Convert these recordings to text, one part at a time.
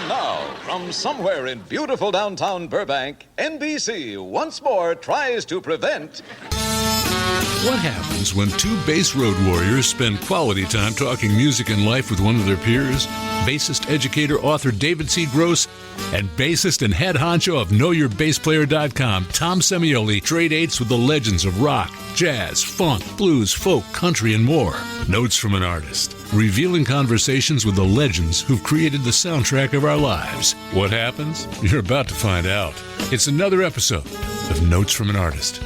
Now, from somewhere in beautiful downtown Burbank, NBC once more tries to prevent... What happens when two bass road warriors spend quality time talking music and life with one of their peers? Bassist, educator, author David C. Gross and bassist and head honcho of KnowYourBassPlayer.com, Tom Semioli, trade dates with the legends of rock, jazz, funk, blues, folk, country, and more. Notes from an artist. Revealing conversations with the legends who've created the soundtrack of our lives. What happens? You're about to find out. It's another episode of Notes from an Artist.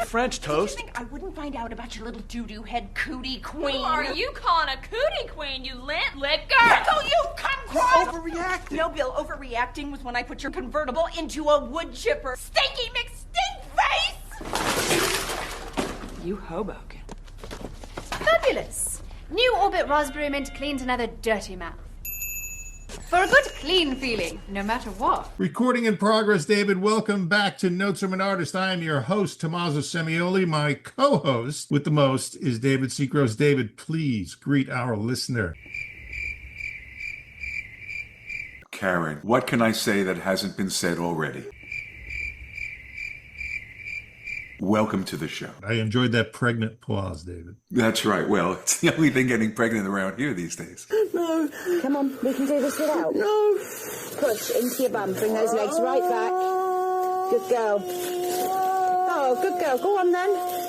French toast. Did you think I wouldn't find out about your little doo-doo head cootie queen? Who are you calling a cootie queen, you lint licker? Pickle, you cum-cross! Overreacting. No, Bill, overreacting was when I put your convertible into a wood chipper. Stinky McStinkface! You Hoboken. Fabulous. New Orbit Raspberry Mint cleans another dirty mouth. For a good, clean feeling, no matter what. Recording in progress, David. Welcome back to Notes from an Artist. I am your host, Tomaso Semioli. My co-host with the most is David C. Gross. David, please greet our listener. Karen, what can I say that hasn't been said already? Welcome to the show. I enjoyed that pregnant pause, David. That's right. Well, it's the only thing getting pregnant around here these days. No. Come on, we can do this without. No. Push into your bum. Bring those legs right back. Good girl. Oh, good girl. Go on then.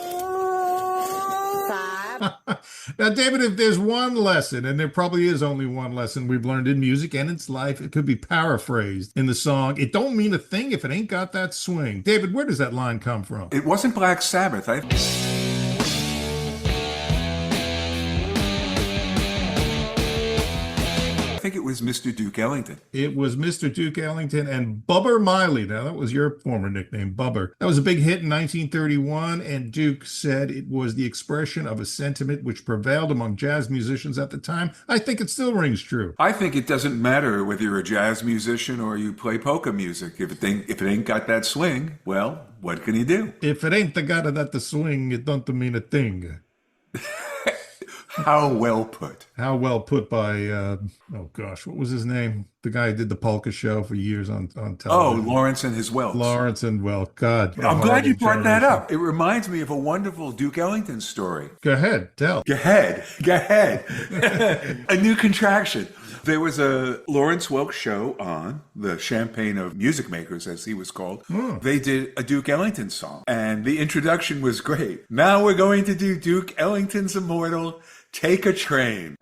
Now, David, if there's one lesson, and there probably is only one lesson we've learned in music and its life, it could be paraphrased in the song, "It don't mean a thing if it ain't got that swing." David, where does that line come from? It wasn't Black Sabbath. I think it was Mr. Duke Ellington. It was Mr. Duke Ellington and Bubber Miley. Now, that was your former nickname, Bubber. That was a big hit in 1931, and Duke said it was the expression of a sentiment which prevailed among jazz musicians at the time. I think it still rings true. I think it doesn't matter whether you're a jazz musician or you play polka music. If it ain't got that swing, well, what can you do? If it ain't got that swing, it don't mean a thing. How well put. How well put by, what was his name? The guy who did the polka show for years on television. Oh, Lawrence and his Welks. Lawrence and Welk. God. I'm glad you brought that up. It reminds me of a wonderful Duke Ellington story. Go ahead, tell. Go ahead. A new contraction. There was a Lawrence Welk show on the Champagne of Music Makers, as he was called. They did a Duke Ellington song, and the introduction was great. Now we're going to do Duke Ellington's immortal Take a Train.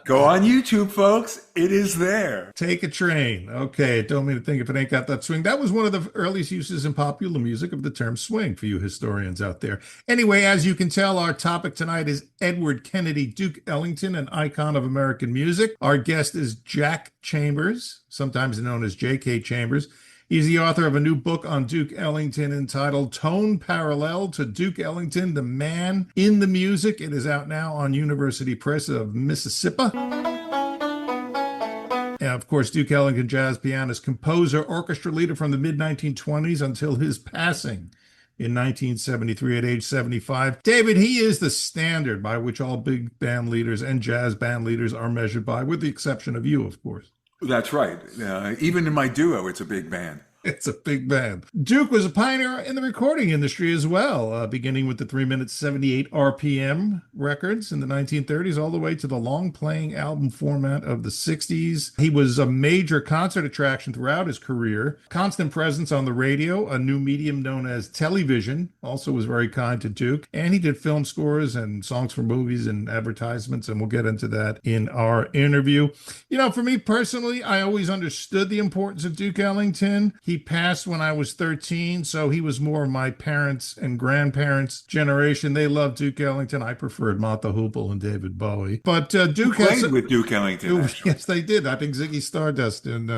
Go on YouTube, folks. It is there. Take a train. Okay, don't mean to think if it ain't got that swing. That was one of the earliest uses in popular music of the term swing for you historians out there. Anyway, as you can tell, our topic tonight is Edward Kennedy Duke Ellington, an icon of American music. Our guest is Jack Chambers, sometimes known as J.K. Chambers. He's the author of a new book on Duke Ellington entitled Tone Parallel to Duke Ellington, the Man in the Music. It is out now on University Press of Mississippi. And of course, Duke Ellington, jazz pianist, composer, orchestra leader from the mid-1920s until his passing in 1973 at age 75. David, he is the standard by which all big band leaders and jazz band leaders are measured by, with the exception of you, of course. That's right. Even in my duo, it's a big band. It's a big band. Duke was a pioneer in the recording industry as well, beginning with the 3-minute 78 RPM records in the 1930s, all the way to the long-playing album format of the 60s. He was a major concert attraction throughout his career. Constant presence on the radio, a new medium known as television, also was very kind to Duke. And he did film scores and songs for movies and advertisements, and we'll get into that in our interview. You know, for me personally, I always understood the importance of Duke Ellington. He passed when I was 13, so he was more of my parents' and grandparents' generation. They loved Duke Ellington. I preferred Mott the Hoople and David Bowie. But Duke played with Duke Ellington. Yes, they did. I think Ziggy Stardust and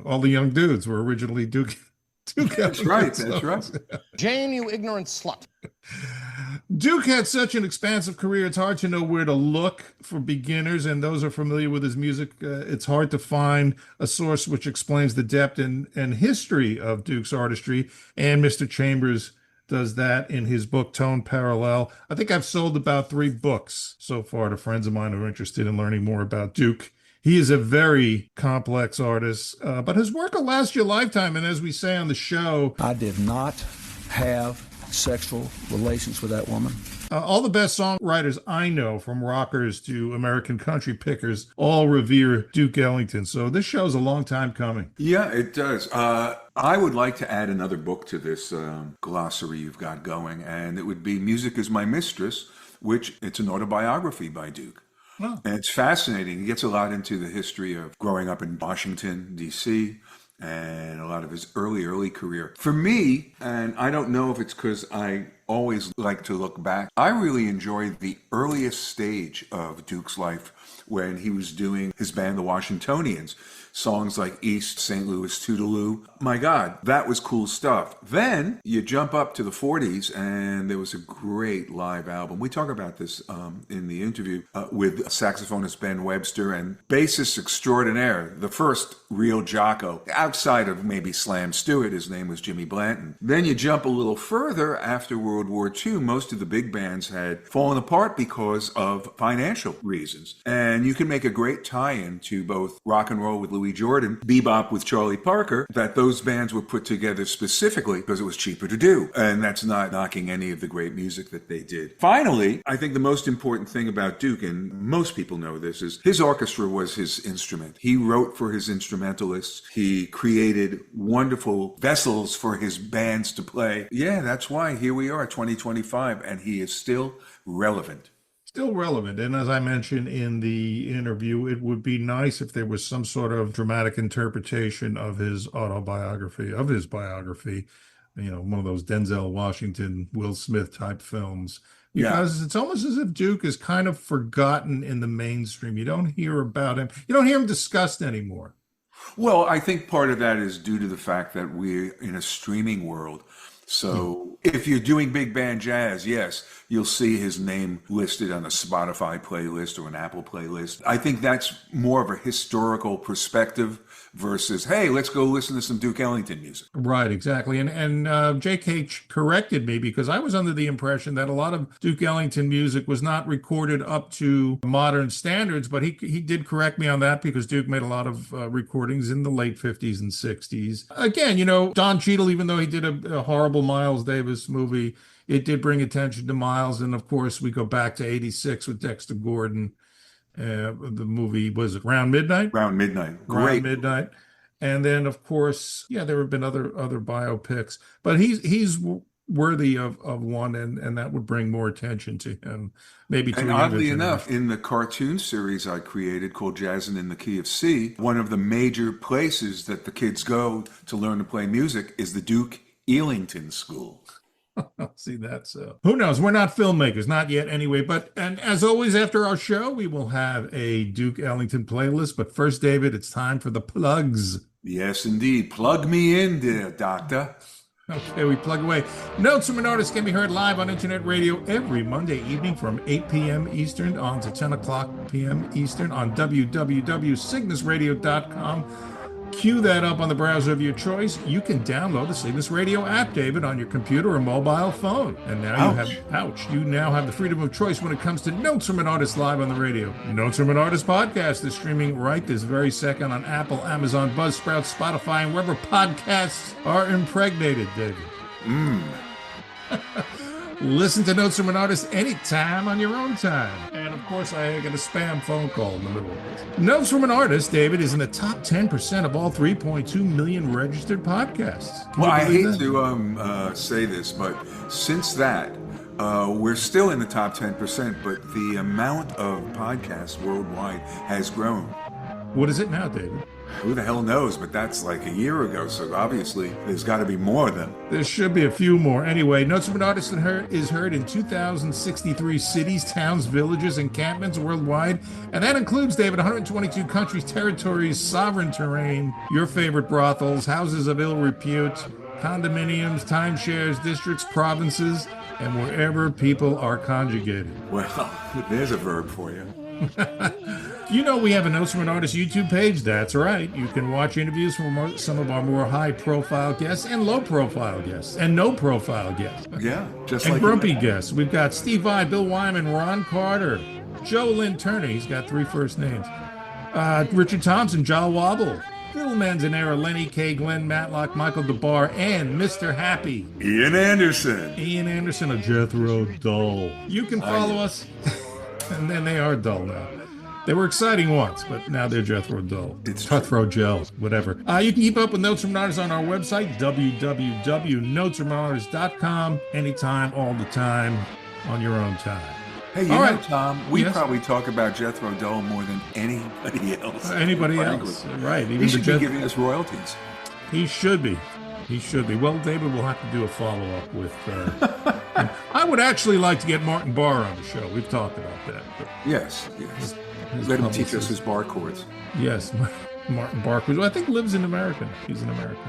all the young dudes were originally Duke That's right. That's right. Jane, you ignorant slut. Duke had such an expansive career, it's hard to know where to look for beginners, and those who are familiar with his music, it's hard to find a source which explains the depth and history of Duke's artistry, and Mr. Chambers does that in his book, Tone Parallel. I think I've sold about 3 books so far to friends of mine who are interested in learning more about Duke. He is a very complex artist, but his work will last your lifetime, and as we say on the show... I did not have sexual relations with that woman. All the best songwriters I know, from rockers to American country pickers, all revere Duke Ellington. So this show's a long time coming. Yeah, it does. I would like to add another book to this glossary you've got going, and it would be Music is My Mistress, which it's an autobiography by Duke. Oh. And it's fascinating. He gets a lot into the history of growing up in Washington, D.C., and a lot of his early career. For me, and I don't know if it's because I always like to look back, I really enjoyed the earliest stage of Duke's life when he was doing his band, the Washingtonians. Songs like East St. Louis Toodaloo. My God, that was cool stuff. Then you jump up to the 40s, and there was a great live album. We talk about this in the interview with saxophonist Ben Webster and bassist extraordinaire, the first real Jocko, outside of maybe Slam Stewart. His name was Jimmy Blanton. Then you jump a little further after World War II. Most of the big bands had fallen apart because of financial reasons. And you can make a great tie-in to both rock and roll with Louis Jordan, bebop with Charlie Parker, that those bands were put together specifically because it was cheaper to do. And that's not knocking any of the great music that they did. Finally, I think the most important thing about Duke, and most people know this, is his orchestra was his instrument. He wrote for his instrumentalists. He created wonderful vessels for his bands to play. Yeah, that's why here we are, 2025, and he is still relevant. Still relevant. And as I mentioned in the interview, it would be nice if there was some sort of dramatic interpretation of his autobiography, of his biography, one of those Denzel Washington, Will Smith type films. Because It's almost as if Duke is kind of forgotten in the mainstream. You don't hear about him. You don't hear him discussed anymore. Well, I think part of that is due to the fact that we're in a streaming world. So if you're doing big band jazz, yes, you'll see his name listed on a Spotify playlist or an Apple playlist. I think that's more of a historical perspective versus, hey, let's go listen to some Duke Ellington music. Right, exactly. And J.K. corrected me because I was under the impression that a lot of Duke Ellington music was not recorded up to modern standards, but he did correct me on that because Duke made a lot of recordings in the late 50s and 60s. Again, Don Cheadle, even though he did a horrible Miles Davis movie, it did bring attention to Miles. And of course, we go back to 86 with Dexter Gordon. The movie, was it Round Midnight? Round Midnight. Great. Round Midnight. And then, of course, there have been other biopics. But he's worthy of one, and that would bring more attention to him. Maybe to and oddly enough, in the cartoon series I created called Jazzin' in the Key of C, one of the major places that the kids go to learn to play music is the Duke Ellington School. See, that's who knows? We're not filmmakers, not yet anyway. And as always, after our show, we will have a Duke Ellington playlist. But first, David, it's time for the plugs. Yes, indeed. Plug me in, dear doctor. Okay, we plug away. Notes from an Artist can be heard live on internet radio every Monday evening from 8 p.m. Eastern on to 10 o'clock p.m. Eastern on www.cygnusradio.com. Cue that up on the browser of your choice. You can download the Cygnus Radio app, David, on your computer or mobile phone. And now you now have the freedom of choice when it comes to Notes from an Artist live on the radio. Notes from an Artist podcast is streaming right this very second on Apple, Amazon, Buzzsprout, Spotify, and wherever podcasts are impregnated, David. Listen to Notes from an Artist anytime on your own time. And of course, I get a spam phone call in the middle of this. Notes from an Artist, David, is in the top 10% of all 3.2 million registered podcasts. Well, I hate to say this, but since that, we're still in the top 10%, but the amount of podcasts worldwide has grown. What is it now, David? Who the hell knows? But that's like a year ago, so obviously there's got to be more of them. There should be a few more. Anyway, Notes from an Artist is heard in 2,063 cities, towns, villages, encampments worldwide. And that includes, David, 122 countries, territories, sovereign terrain, your favorite brothels, houses of ill repute, condominiums, timeshares, districts, provinces, and wherever people are conjugated. Well, there's a verb for you. You know we have a Notes from an Artist YouTube page. That's right. You can watch interviews from some of our more high-profile guests and low-profile guests and no-profile guests. Yeah, just and like grumpy guests. We've got Steve Vai, Bill Wyman, Ron Carter, Joe Lynn Turner. He's got 3 first names. Richard Thompson, John Wobble, Phil Manzanera, Lenny K, Glenn Matlock, Michael DeBar, and Mr. Happy. Ian Anderson of Jethro Tull. You can follow us. And then they are dull now. They were exciting once, but now they're Jethro Tull. It's Cutthroat Gel, whatever. You can keep up with Notes from an Artist on our website, www.notesfromanartist.com, anytime, all the time, on your own time. Hey, you know, Tom, we probably talk about Jethro Tull more than anybody else. Right. Even he should be giving us royalties. He should be. Well, David will have to do a follow-up with... I would actually like to get Martin Barr on the show. We've talked about that. Yes. Let him teach us his bar chords. Yes, Martin Barr, who I think lives in America. He's an American.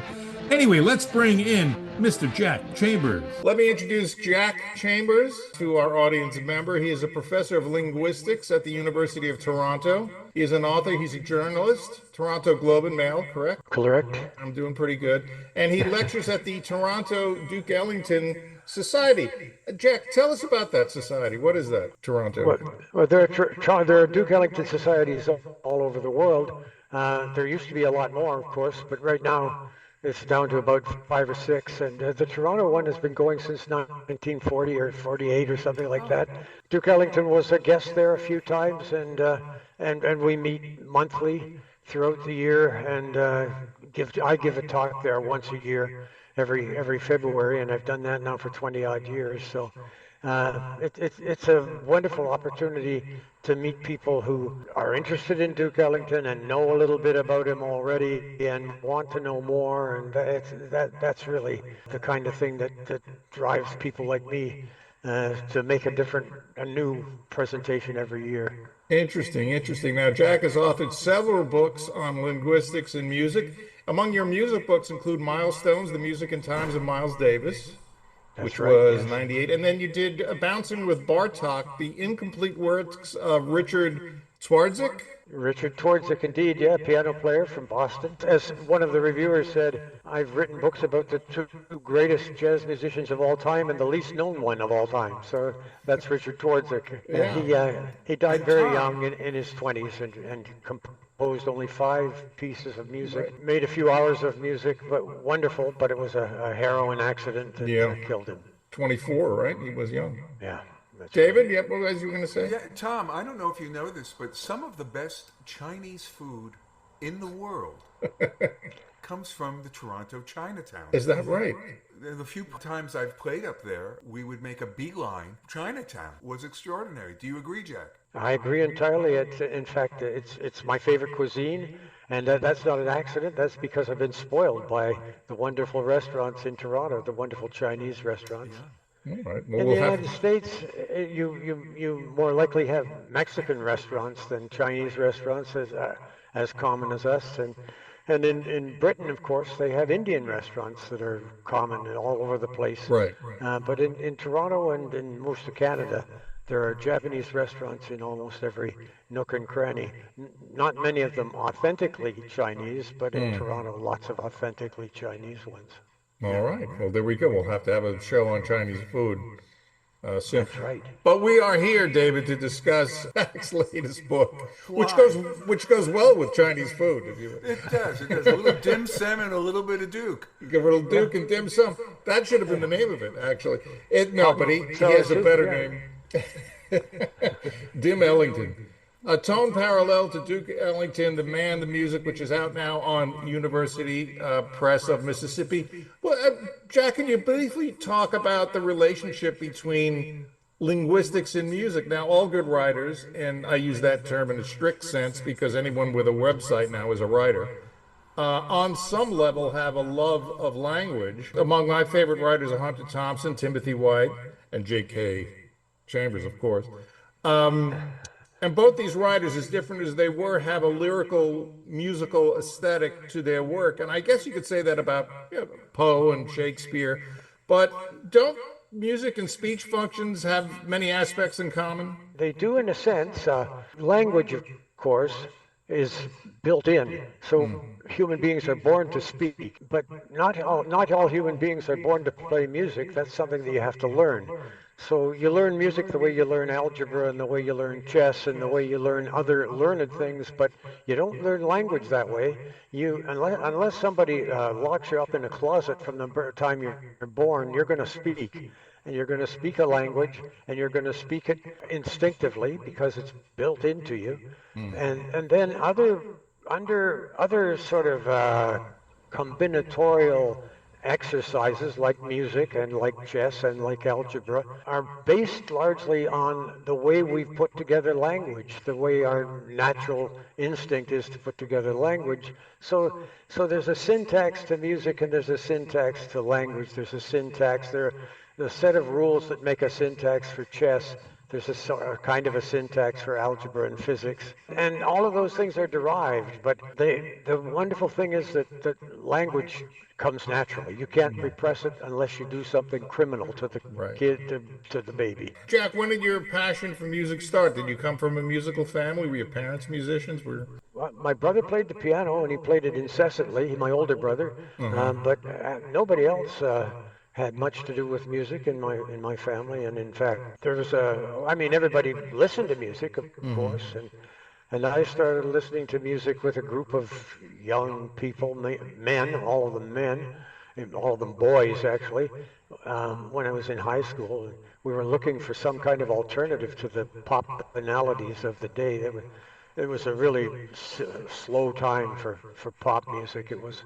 Anyway, let's bring in Mr. Jack Chambers. Let me introduce Jack Chambers to our audience member. He is a professor of linguistics at the University of Toronto. He is an author. He's a journalist. Toronto Globe and Mail, correct? Correct. I'm doing pretty good. And he lectures at the Toronto Duke Ellington Society. Jack, tell us about that society. What is that, Toronto? Well, there are Duke Ellington societies all over the world. There used to be a lot more, of course, but right now it's down to about 5 or 6. And the Toronto one has been going since 1940 or 48 or something like that. Duke Ellington was a guest there a few times, and we meet monthly throughout the year. And I give a talk there once a year. Every February, and I've done that now for 20 odd years. So it's a wonderful opportunity to meet people who are interested in Duke Ellington and know a little bit about him already and want to know more. And that's really the kind of thing that drives people like me to make a new presentation every year. Interesting. Now, Jack has authored several books on linguistics and music. Among your music books include Milestones, The Music and Times of Miles Davis, which was 98. And then you did Bouncing with Bartok, the incomplete works of Richard Twardzik. Richard Twardzik, indeed, piano player from Boston. As one of the reviewers said, I've written books about the 2 greatest jazz musicians of all time and the least known one of all time. So that's Richard Twardzik. Yeah. He died very young in his 20s and composed only 5 pieces of music. Right. Made a few hours of music, but wonderful, but it was a heroin accident that killed him. 24, right? He was young. Yeah. David, what was you going to say? Yeah, Tom, I don't know if you know this, but some of the best Chinese food in the world comes from the Toronto Chinatown. Is that right? The few times I've played up there, we would make a beeline. Chinatown was extraordinary. Do you agree, Jack? I agree entirely. In fact, it's my favorite cuisine, and that's not an accident. That's because I've been spoiled by the wonderful restaurants in Toronto, the wonderful Chinese restaurants. Yeah. All right. Well, in the United States, you more likely have Mexican restaurants than Chinese restaurants, as common as us, and in Britain, of course, they have Indian restaurants that are common all over the place. Right. But in Toronto and in most of Canada, There are Japanese restaurants in almost every nook and cranny. Not many of them authentically Chinese, but in Toronto, lots of authentically Chinese ones. All right. Well, there we go. We'll have to have a show on Chinese food soon. That's right. But we are here, David, to discuss Jack's latest book, which goes well with Chinese food. It does. It does. A little dim sum and a little bit of Duke. Give a little Duke and dim sum. That should have been the name of it, actually. But he has a better name. Dim Ellington. A tone parallel to Duke Ellington, The Man, the Music, which is out now on University Press of Mississippi. Well, Jack, can you briefly talk about the relationship between linguistics and music? Now, all good writers, and I use that term in a strict sense because anyone with a website now is a writer, on some level have a love of language. Among my favorite writers are Hunter Thompson, Timothy White, and J.K. Chambers, of course. And both these writers, as different as they were, have a lyrical, musical aesthetic to their work. And I guess you could say that about Poe and Shakespeare. But don't music and speech functions have many aspects in common? They do in a sense. Language, of course, is built in. So human beings are born to speak. But not all human beings are born to play music. That's something that you have to learn. So you learn music the way you learn algebra and the way you learn chess and the way you learn other learned things, but you don't learn language that way. Unless somebody locks you up in a closet from the time you're born, you're going to speak. And you're going to speak a language, and you're going to speak it instinctively because it's built into you. And then under other sort of combinatorial exercises like music and like chess and like algebra are based largely on the way we've put together language, the way our natural instinct is to put together language. So there's a syntax to music and there's a syntax to language. There's a syntax, there are the set of rules that make a syntax for chess. There's a kind of a syntax for algebra and physics. And all of those things are derived, but the wonderful thing is that language comes naturally. You can't repress it unless you do something criminal to the kid, to the baby. Jack, when did your passion for music start? Did you come from a musical family? Were your parents musicians? Well, my brother played the piano, and he played it incessantly, my older brother, but nobody else had much to do with music in my family. And in fact, there was everybody listened to music, of course, and I started listening to music with a group of young people, men, all of them boys actually, when I was in high school. We were looking for some kind of alternative to the pop banalities of the day. It was a really slow time for pop music. It was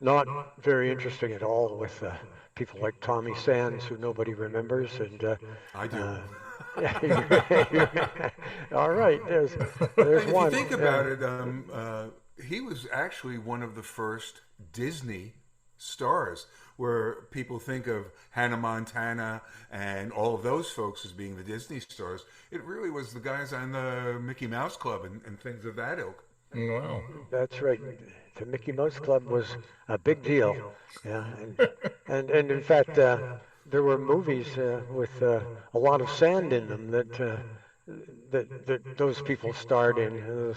not very interesting at all with people like Tommy Sands, who nobody remembers, and I do. All right, there's one. If you think about it, he was actually one of the first Disney stars, where people think of Hannah Montana and all of those folks as being the Disney stars. It really was the guys on the Mickey Mouse Club and things of that ilk. Wow. That's right. The Mickey Mouse Club was a big deal. Yeah, and in fact, there were movies with a lot of sand in them that those people starred in.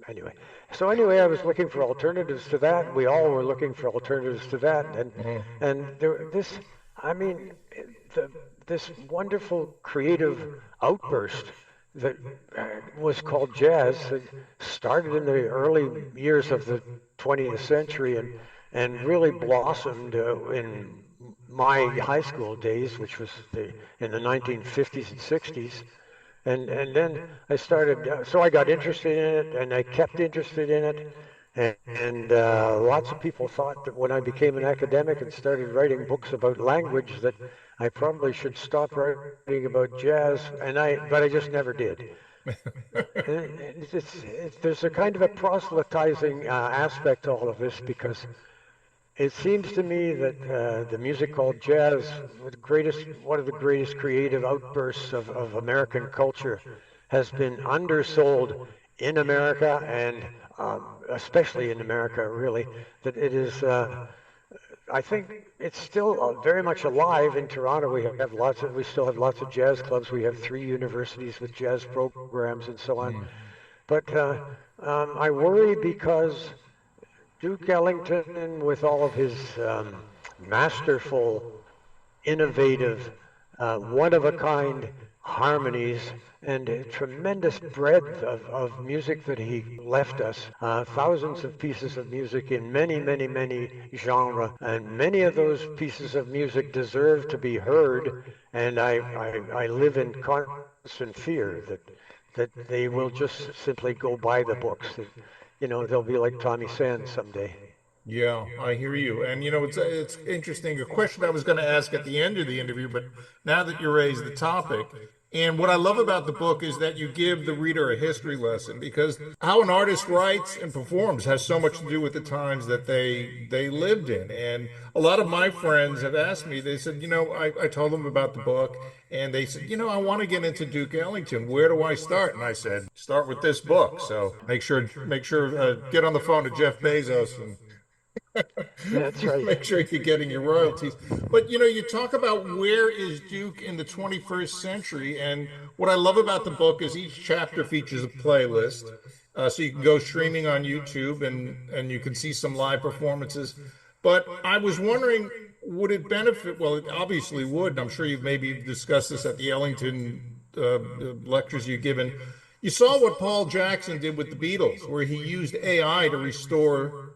Anyway, I was looking for alternatives to that. We all were looking for alternatives to that, and this wonderful creative outburst that was called jazz that started in the early years of the 20th century and really blossomed in my high school days, which was in the 1950s and 60s. And then I started, so I got interested in it, and I kept interested in it. And lots of people thought that when I became an academic and started writing books about language that I probably should stop writing about jazz, but I just never did. There's a kind of a proselytizing aspect to all of this, because it seems to me that the music called jazz, one of the greatest creative outbursts of American culture, has been undersold in America, and especially in America, really, that it is I think it's still very much alive in Toronto. We still have lots of jazz clubs. We have 3 universities with jazz programs and so on. But I worry because Duke Ellington, with all of his masterful, innovative, one-of-a-kind harmonies and a tremendous breadth of music that he left us, thousands of pieces of music in many, many, many genres, and many of those pieces of music deserve to be heard, and I live in constant fear that they will just simply go buy the books. They'll be like Tommy Sands someday. Yeah, I hear you. And it's interesting. A question I was going to ask at the end of the interview, but now that you raised the topic, and what I love about the book is that you give the reader a history lesson, because how an artist writes and performs has so much to do with the times that they lived in. And a lot of my friends have asked me, they said, I told them about the book, and they said, I want to get into Duke Ellington. Where do I start? And I said, start with this book. So make sure, get on the phone to Jeff Bezos and That's right. make sure you're getting your royalties. But you talk about where is Duke in the 21st century, and what I love about the book is each chapter features a playlist, so you can go streaming on YouTube and you can see some live performances. But I was wondering, would it benefit? Well, it obviously would. And I'm sure you've maybe discussed this at the Ellington lectures you've given. You saw what Paul Jackson did with the Beatles, where he used AI to restore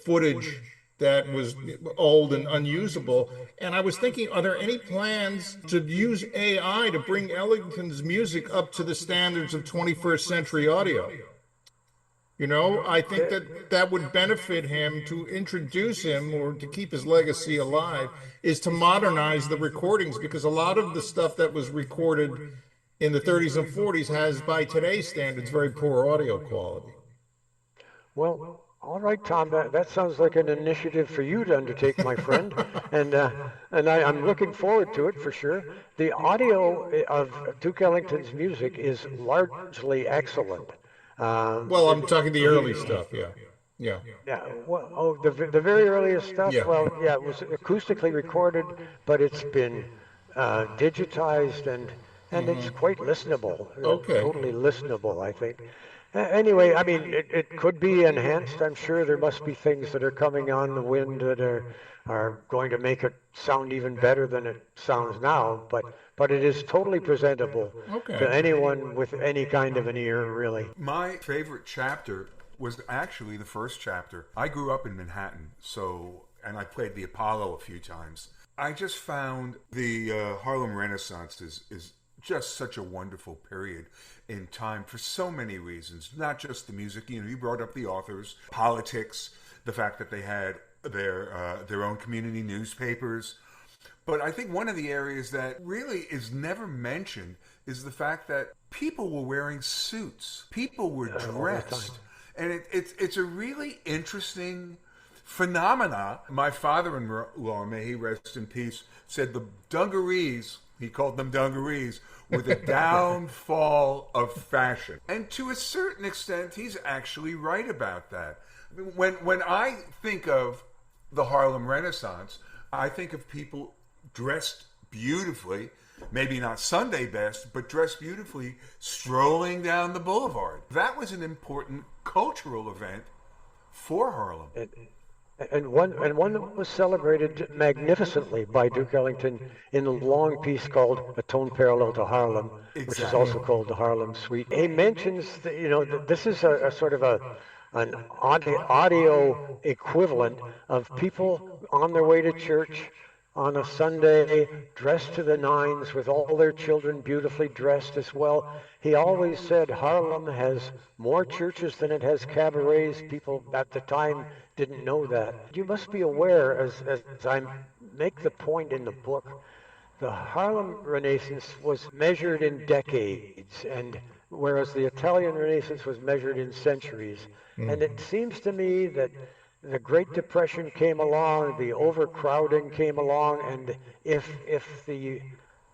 footage that was old and unusable. And I was thinking, are there any plans to use AI to bring Ellington's music up to the standards of 21st century audio? I think that would benefit him, to introduce him or to keep his legacy alive, is to modernize the recordings, because a lot of the stuff that was recorded in the 30s and 40s has, by today's standards, very poor audio quality. Well, all right, Tom, that sounds like an initiative for you to undertake, my friend, and I'm looking forward to it for sure. The audio of Duke Ellington's music is largely excellent. Well, I'm talking the early stuff, yeah. Yeah. Well, the very earliest stuff. Yeah. Well, yeah, it was acoustically recorded, but it's been digitized and it's quite listenable. Okay. Totally listenable, I think. Anyway, I mean, it could be enhanced. I'm sure there must be things that are coming on the wind that are going to make it sound even better than it sounds now. But it is totally presentable to anyone with any kind of an ear, really. My favorite chapter was actually the first chapter. I grew up in Manhattan, and I played the Apollo a few times. I just found the Harlem Renaissance is just such a wonderful period in time for so many reasons, not just the music. You brought up the authors, politics, the fact that they had their own community newspapers. But I think one of the areas that really is never mentioned is the fact that people were wearing suits. People were dressed. And it's a really interesting phenomena. My father-in-law, may he rest in peace, said the dungarees, he called them dungarees, were the downfall of fashion. And to a certain extent, he's actually right about that. When I think of the Harlem Renaissance, I think of people dressed beautifully, maybe not Sunday best, but dressed beautifully, strolling down the boulevard. That was an important cultural event for Harlem. And one that was celebrated magnificently by Duke Ellington in a long piece called A Tone Parallel to Harlem, which is also called the Harlem Suite. He mentions that, this is a sort of an audio equivalent of people on their way to church on a Sunday, dressed to the nines, with all their children beautifully dressed as well. He always said Harlem has more churches than it has cabarets. People at the time didn't know that. You must be aware, as I make the point in the book, the Harlem Renaissance was measured in decades, and whereas the Italian Renaissance was measured in centuries. And it seems to me that the Great Depression came along, the overcrowding came along, and if the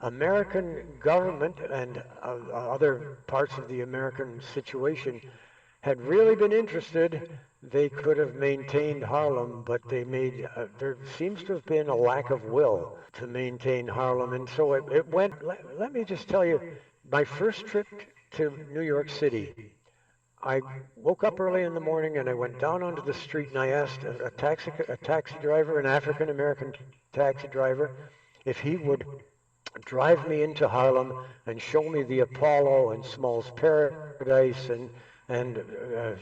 American government and other parts of the American situation had really been interested, they could have maintained Harlem, but there seems to have been a lack of will to maintain Harlem. And so it went, let me just tell you, my first trip to New York City, I woke up early in the morning and I went down onto the street and I asked a taxi driver, an African American taxi driver, if he would drive me into Harlem and show me the Apollo and Small's Paradise and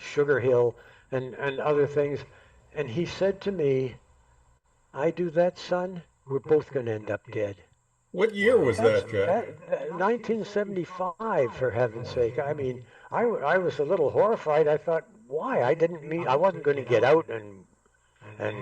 Sugar Hill and other things. And he said to me, I do that, son, we're both going to end up dead. What year was that, Jack? 1975, for heaven's sake. I mean, I was a little horrified. I thought, why? I wasn't going to get out and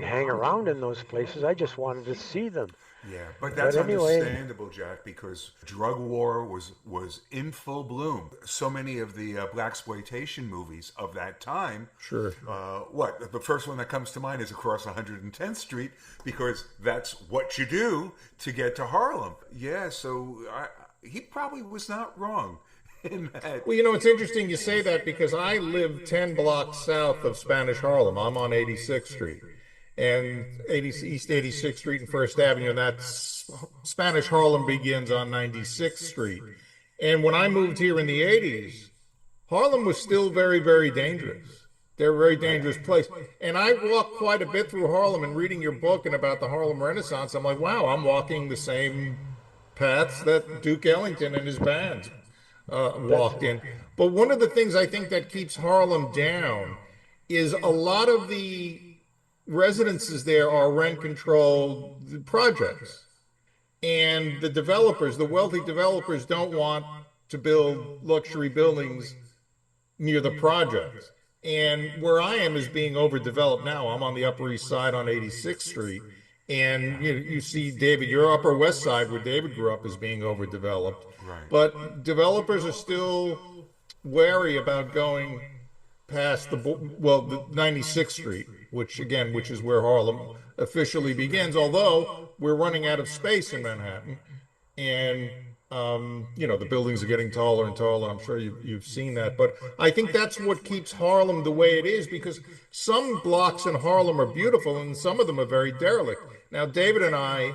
hang around in those places. I just wanted to see them. Yeah, but that's anyway, understandable, Jack, because drug war was in full bloom. So many of the blaxploitation movies of that time. Sure. The first one that comes to mind is Across 110th Street, because that's what you do to get to Harlem. Yeah, so he probably was not wrong in that. Well, you know, it's interesting you say that because I live 10 blocks south of Spanish Harlem. I'm on 86th Street. And East 86th Street and First Avenue, and that's Spanish Harlem begins on 96th Street. And when I moved here in the 80s, Harlem was still very, very dangerous. They're a very dangerous place. And I walked quite a bit through Harlem, and reading your book and about the Harlem Renaissance, I'm like, wow, I'm walking the same paths that Duke Ellington and his band walked in. But one of the things I think that keeps Harlem down is a lot of the residences there are rent-controlled projects. And the developers, the wealthy developers, don't want to build luxury buildings near the projects. And where I am is being overdeveloped now. I'm on the Upper East Side on 86th Street. And you see, David, your Upper West Side, where David grew up, is being overdeveloped. Right. But developers are still wary about going past the 96th Street, which is where Harlem officially begins, although we're running out of space in Manhattan. And, the buildings are getting taller and taller. I'm sure you've seen that. But I think that's what keeps Harlem the way it is, because some blocks in Harlem are beautiful and some of them are very derelict. Now, David and I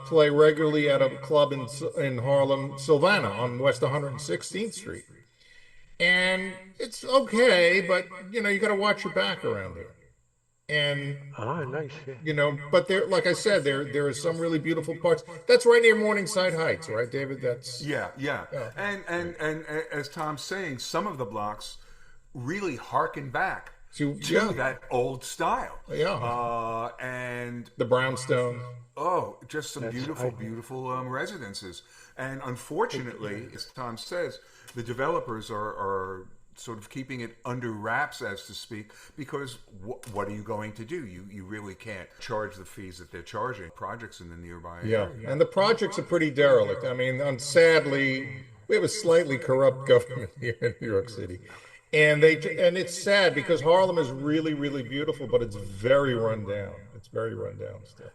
play regularly at a club in Harlem, Sylvana, on West 116th Street. And it's okay, but, you got to watch your back around there. And, nice. But there, like I said, there are some really beautiful parts. That's right near Morningside Heights, right, David? That's Yeah. And as Tom's saying, some of the blocks really harken back to that old style. Yeah. And the brownstone. Oh, just some beautiful residences. And unfortunately, as Tom says, the developers are sort of keeping it under wraps, as to speak, because what are you going to do? You really can't charge the fees that they're charging projects in the nearby area. And the projects are pretty derelict. I mean, sadly, we have a slightly corrupt government here in New York City. And it's sad because Harlem is really, really beautiful, but it's very run down. It's very run down still.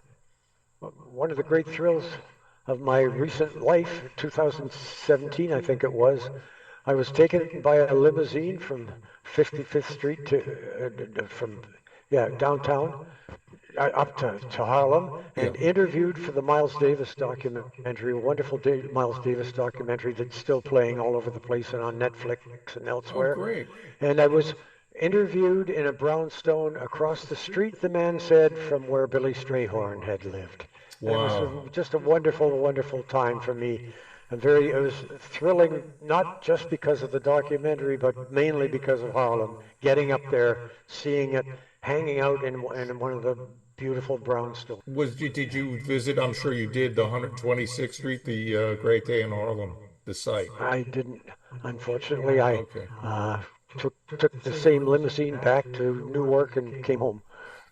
One of the great thrills of my recent life, 2017, I think it was, I was taken by a limousine from 55th Street from downtown up to Harlem, and interviewed for the Miles Davis documentary, a wonderful Miles Davis documentary that's still playing all over the place and on Netflix and elsewhere. Oh, great. And I was interviewed in a brownstone across the street, the man said, from where Billy Strayhorn had lived. Wow. It was just a wonderful, wonderful time for me. It was thrilling, not just because of the documentary, but mainly because of Harlem. Getting up there, seeing it, hanging out in one of the beautiful brownstones. Did you visit? I'm sure you did. The 126th Street, the Great Day in Harlem, the site. I didn't, unfortunately. I took the same limousine back to Newark and came home.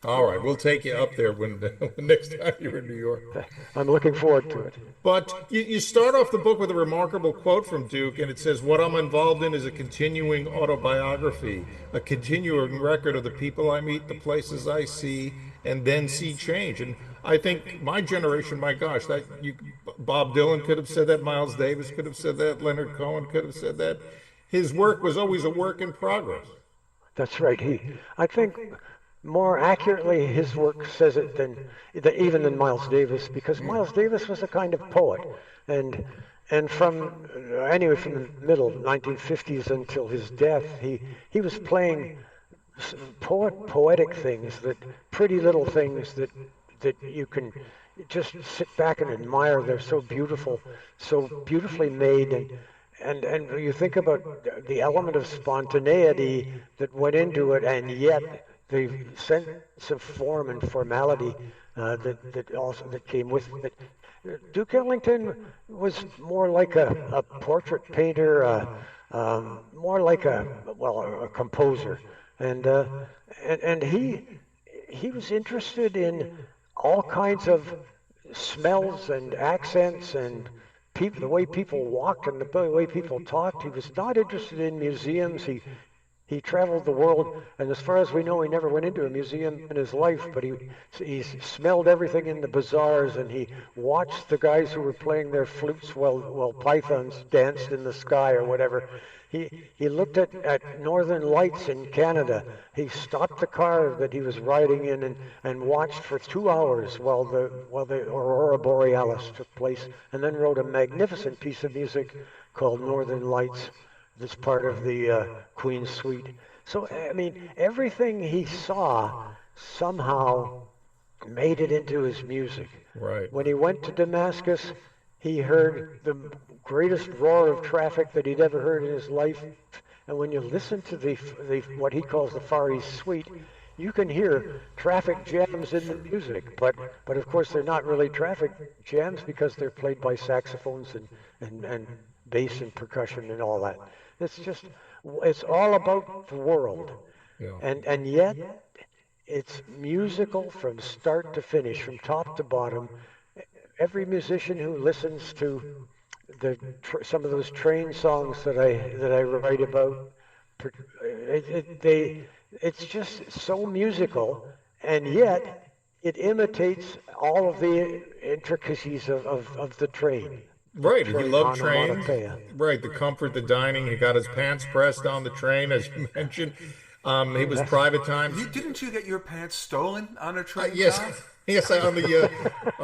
All right, we'll take you up there when next time you're in New York. I'm looking forward to it. But you start off the book with a remarkable quote from Duke, and it says, "What I'm involved in is a continuing autobiography, a continuing record of the people I meet, the places I see, and then see change." And I think my generation, my gosh, Bob Dylan could have said that, Miles Davis could have said that, Leonard Cohen could have said that. His work was always a work in progress. That's right. I think, more accurately, his work says it even than Miles Davis, because Miles Davis was a kind of poet, and from from the middle 1950s until his death, he was playing poetic things, that pretty little things that you can just sit back and admire. They're so beautiful, so beautifully made, and you think about the element of spontaneity that went into it, and yet the sense of form and formality that came with it. Duke Ellington was more like a portrait painter, more like a composer, and he was interested in all kinds of smells and accents and the way people walked and the way people talked. He was not interested in museums. He traveled the world, and as far as we know, he never went into a museum in his life, but he smelled everything in the bazaars, and he watched the guys who were playing their flutes while pythons danced in the sky or whatever. He looked at northern lights in Canada. He stopped the car that he was riding in and watched for 2 hours while the Aurora Borealis took place, and then wrote a magnificent piece of music called Northern Lights. This part of the Queen's Suite. So, I mean, everything he saw somehow made it into his music. Right. When he went to Damascus, he heard the greatest roar of traffic that he'd ever heard in his life. And when you listen to the what he calls the Far East Suite, you can hear traffic jams in the music. But of course, they're not really traffic jams because they're played by saxophones and bass and percussion and all that. It's all about the world. Yeah. And yet it's musical from start to finish, from top to bottom. Every musician who listens to some of those train songs that I write about, it's just so musical, and yet it imitates all of the intricacies of the train. Right, he loved trains. Onomatopoeia. Right, the comfort, the dining. He got his pants pressed on the train, as you mentioned. He was private time. Didn't you get your pants stolen on a train? Yes, Tom? yes, on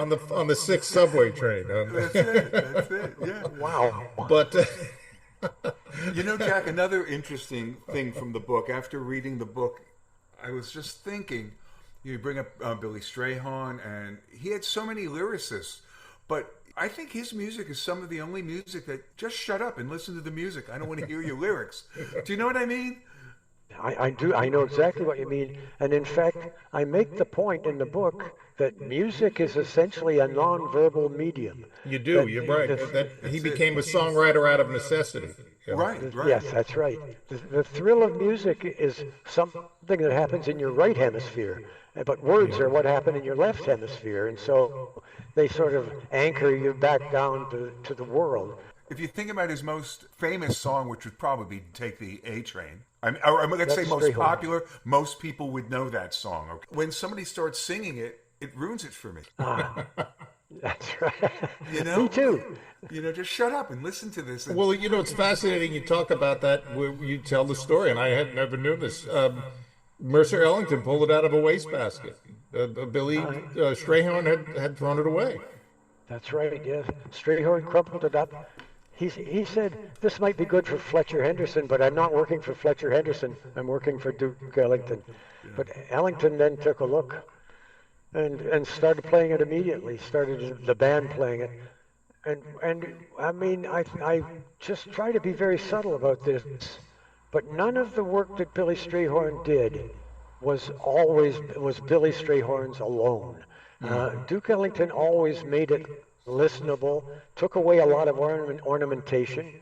the 6th subway train. That's it. Yeah. Wow. But you know, Jack, another interesting thing from the book. After reading the book, I was just thinking. You bring up Billy Strayhorn, and he had so many lyricists, but I think his music is some of the only music that just shut up and listen to the music. I don't want to hear your lyrics. Do you know what I mean? I do. I know exactly what you mean. And in fact, I make the point in the book that music is essentially a nonverbal medium. You do. You're right. That he became a songwriter out of necessity. Yeah. Right. Yes, that's right. The thrill of music is something that happens in your right hemisphere, but words are what happen in your left hemisphere, and so they sort of anchor you back down to the world. If you think about his most famous song, which would probably be "Take the A Train," or let's say most popular, most people would know that song. Okay? When somebody starts singing it, it ruins it for me. That's right. You know? Me too. You know, just shut up and listen to this. Well, you know, it's fascinating you talk about that where you tell the story, and I had never knew this. Mercer Ellington pulled it out of a wastebasket. Billy Strayhorn had thrown it away. That's right, yes. Strayhorn crumpled it up. He said, this might be good for Fletcher Henderson, but I'm not working for Fletcher Henderson. I'm working for Duke Ellington. But Ellington then took a look and started playing it immediately, started the band playing it. And I mean, I just try to be very subtle about this, but none of the work that Billy Strayhorn did was Billy Strayhorn's alone. Duke Ellington always made it listenable, took away a lot of ornamentation,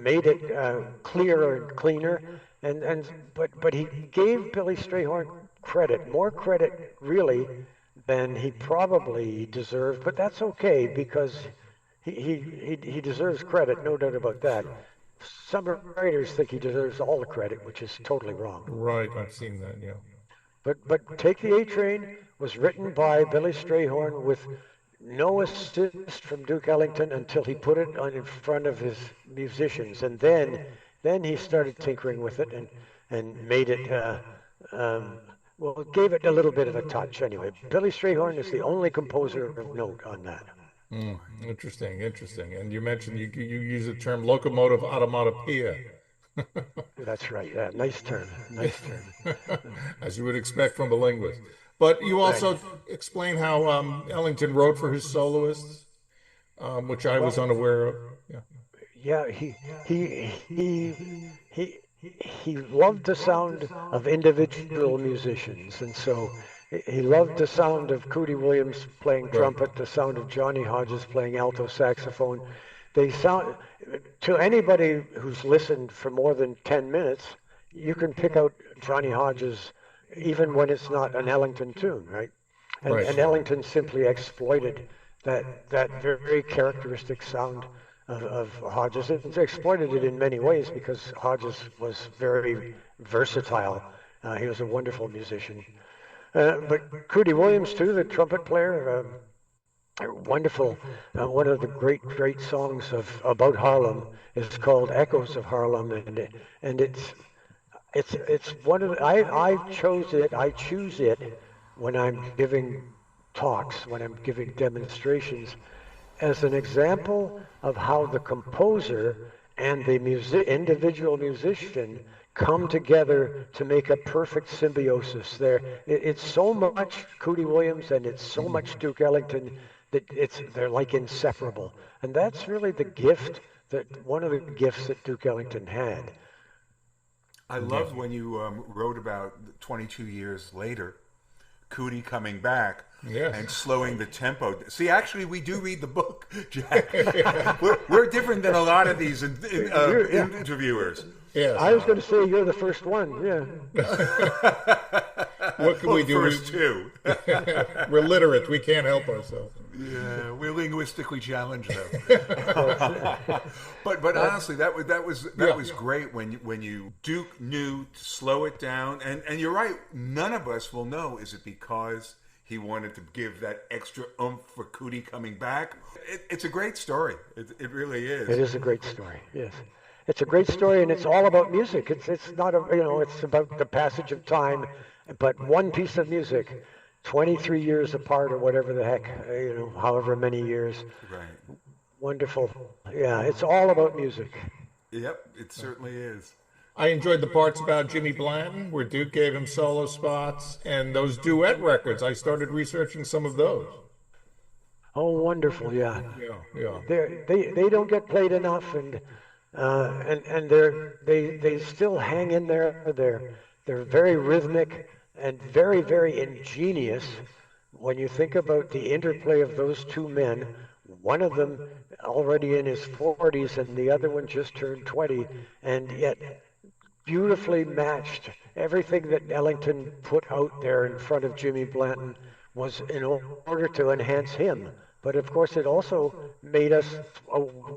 made it clearer and cleaner, but he gave Billy Strayhorn credit, more credit really than he probably deserved, but that's okay because he deserves credit, no doubt about that. Some writers think he deserves all the credit, which is totally wrong. Right, I've seen that, yeah. But Take the A Train was written by Billy Strayhorn with no assist from Duke Ellington until he put it in front of his musicians, and then he started tinkering with it, and made it, well, gave it a little bit of a touch anyway. Billy Strayhorn is the only composer of note on that. Interesting. And you mentioned you use the term locomotive automatopoeia. That's right. Yeah, nice term. As you would expect from a linguist. But you also explain how Ellington wrote for his soloists, which I was unaware of. Yeah, he loved the sound of individual musicians, and so he loved the sound of Cootie Williams playing trumpet, the sound of Johnny Hodges playing alto saxophone. They sound, to anybody who's listened for more than 10 minutes, you can pick out Johnny Hodges even when it's not an Ellington tune, right? And Ellington simply exploited that very characteristic sound of Hodges. It exploited it in many ways because Hodges was very versatile. He was a wonderful musician. But Cootie Williams, too, the trumpet player, wonderful. One of the great songs about Harlem is called "Echoes of Harlem," and it's one of the, I choose it when I'm giving talks, when I'm giving demonstrations, as an example of how the composer and the individual musician come together to make a perfect symbiosis. It's so much Cootie Williams and it's so much Duke Ellington that they're like inseparable. And that's really the gift, one of the gifts that Duke Ellington had. I loved when you wrote about 22 years later, Cootie coming back and slowing the tempo. See, actually, we do read the book, Jack. we're different than a lot of these interviewers. Yes. I was going to say you're the first one. Yeah. What can we do? First two. We're literate. We can't help ourselves. Yeah, we're linguistically challenged though. but honestly, that was great when you Duke knew to slow it down, and you're right. None of us will know. Is it because he wanted to give that extra oomph for Cootie coming back? It's a great story. It really is. It is a great story. Yes. It's a great story, and it's all about music. It's not it's about the passage of time, but one piece of music, 23 years apart or whatever the heck, however many years. Right. Wonderful. Yeah, it's all about music. Yep, it certainly is. I enjoyed the parts about Jimmy Blanton, where Duke gave him solo spots, and those duet records. I started researching some of those. Oh, wonderful! Yeah. Yeah. They don't get played enough, and they still hang in there. They're very rhythmic and very, very ingenious. When you think about the interplay of those two men, one of them already in his 40s and the other one just turned 20, and yet beautifully matched. Everything that Ellington put out there in front of Jimmy Blanton was in order to enhance him. But of course, it also made us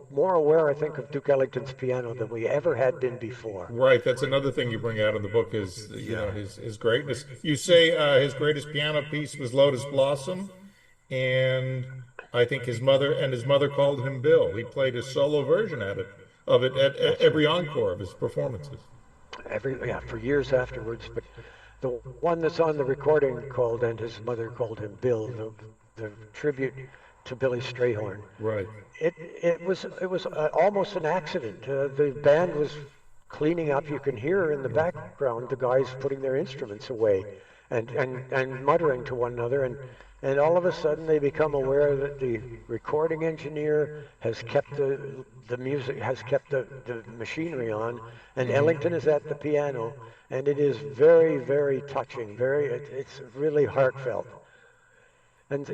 more aware, I think, of Duke Ellington's piano than we ever had been before. Right. That's another thing you bring out in the book is his greatness. You say his greatest piano piece was Lotus Blossom, and I think his mother called him Bill. He played a solo version of it at every encore of his performances. For years afterwards. But the one that's on the recording called "And His Mother Called Him Bill," the tribute to Billy Strayhorn. Right. It was almost an accident. The band was cleaning up. You can hear in the background the guys putting their instruments away and muttering to one another, and all of a sudden they become aware that the recording engineer has kept the music, has kept the machinery on, and Ellington is at the piano, and it is very, very touching. It's really heartfelt. And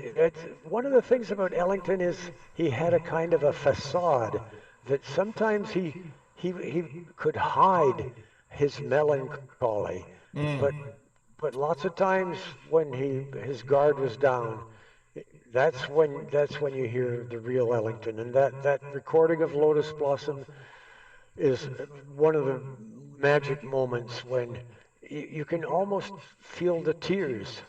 one of the things about Ellington is he had a kind of a facade that sometimes he could hide his melancholy, but lots of times when his guard was down, that's when you hear the real Ellington. And that recording of Lotus Blossom is one of the magic moments when you can almost feel the tears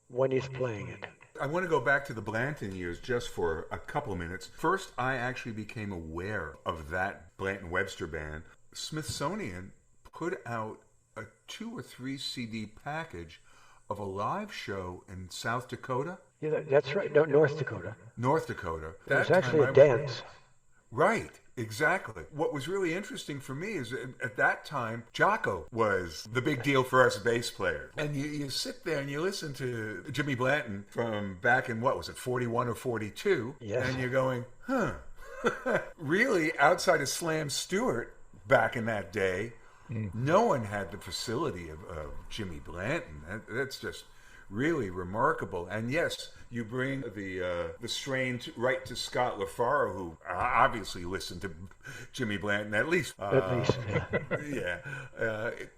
when he's playing it. I want to go back to the Blanton years just for a couple of minutes. First, I actually became aware of that Blanton Webster band. Smithsonian put out a 2 or 3 CD package of a live show in South Dakota. Yeah, that's right. No, North Dakota. North Dakota. It was actually a dance. Right, exactly. What was really interesting for me is at that time, Jocko was the big deal for us bass players. And you sit there and you listen to Jimmy Blanton from back in, what was it, 41 or 42? Yes. And you're going, huh. Really, outside of Slam Stewart back in that day, no one had the facility of Jimmy Blanton. That's just really remarkable. And yes, you bring the strain right to Scott LaFaro, who obviously listened to Jimmy Blanton at least. Yeah.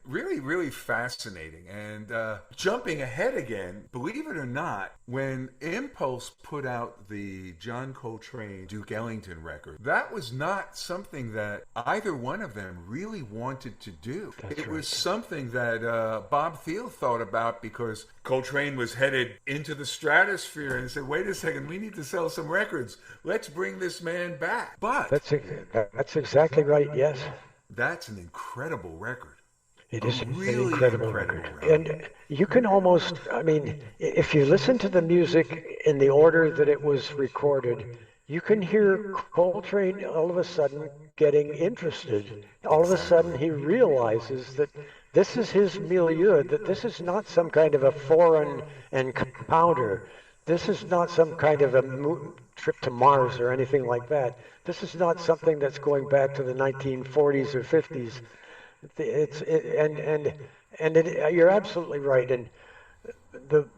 Really, really fascinating. And jumping ahead again, believe it or not, when Impulse put out the John Coltrane Duke Ellington record, that was not something that either one of them really wanted to do. It was something that Bob Thiel thought about because Coltrane was headed into the stratosphere and said, wait a second, we need to sell some records. Let's bring this man back. But that's exactly right, yes. That's an incredible record. It is really an incredible record. And you can almost, I mean, if you listen to the music in the order that it was recorded, you can hear Coltrane all of a sudden getting interested. All of a sudden he realizes that this is his milieu, that this is not some kind of a foreign encounter. This is not some kind of a trip to Mars or anything like that. This is not something that's going back to the 1940s or 50s. You're absolutely right. And the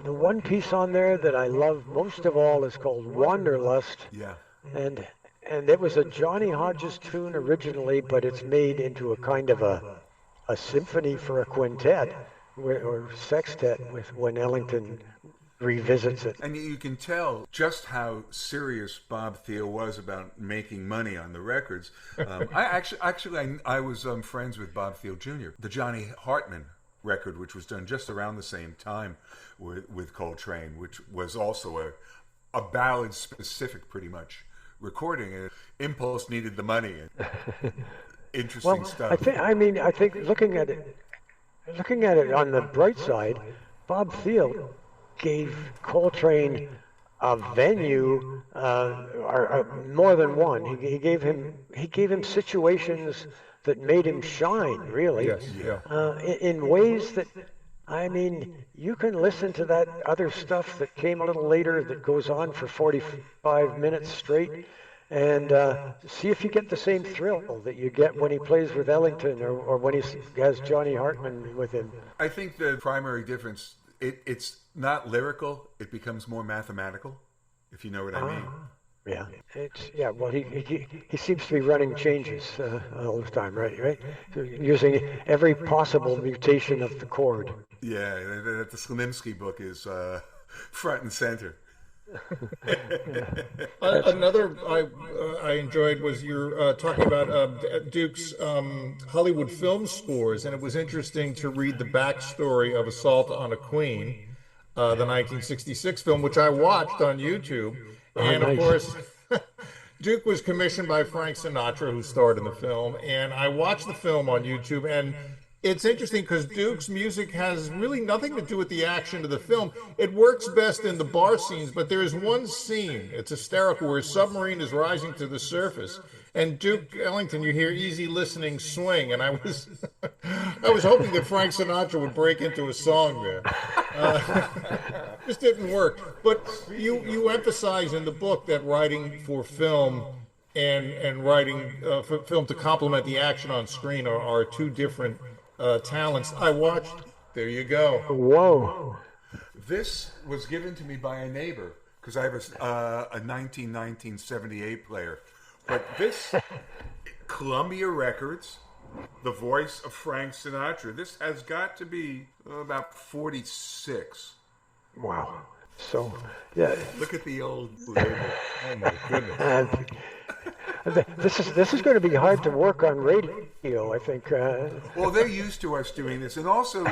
one piece on there that I love most of all is called Wanderlust. Yeah. And it was a Johnny Hodges tune originally, but it's made into a kind of a symphony for a quintet or sextet when Ellington revisits it. And you can tell just how serious Bob Thiel was about making money on the records. I was friends with Bob Thiel Jr. The Johnny Hartman record, which was done just around the same time with Coltrane, which was also a ballad-specific, pretty much, recording. Impulse needed the money. Interesting stuff. I think looking at it on the bright side, Bob Thiel gave Coltrane a venue, or more than one. He gave him situations that made him shine, really. Yes, yeah. In ways that, I mean, you can listen to that other stuff that came a little later that goes on for 45 minutes straight and see if you get the same thrill that you get when he plays with Ellington or when he has Johnny Hartman with him. I think the primary difference, it's not lyrical, it becomes more mathematical, if you know what I mean. Yeah. Well, he seems to be running changes all the time, right? Using every possible mutation of the chord. Yeah, the Slimsky book is front and center. Another I enjoyed was your talking about Duke's Hollywood film scores, and it was interesting to read the backstory of Assault on a Queen, the 1966 film, which I watched on YouTube. And of course, Duke was commissioned by Frank Sinatra, who starred in the film. And I watched the film on YouTube, and it's interesting because Duke's music has really nothing to do with the action of the film. It works best in the bar scenes, but there is one scene, it's hysterical, where a submarine is rising to the surface. And Duke Ellington, you hear easy listening swing, and I was hoping that Frank Sinatra would break into a song there. Just didn't work. But you emphasize in the book that writing for film and writing for film to complement the action on screen are two different talents. I watched. There you go. Whoa. This was given to me by a neighbor because I have a 1978 player. But this, Columbia Records, the voice of Frank Sinatra, this has got to be about 46. Wow. So, yeah. Look at the old label. Oh, my goodness. This is going to be hard to work on radio, I think. Well, they're used to us doing this. And also,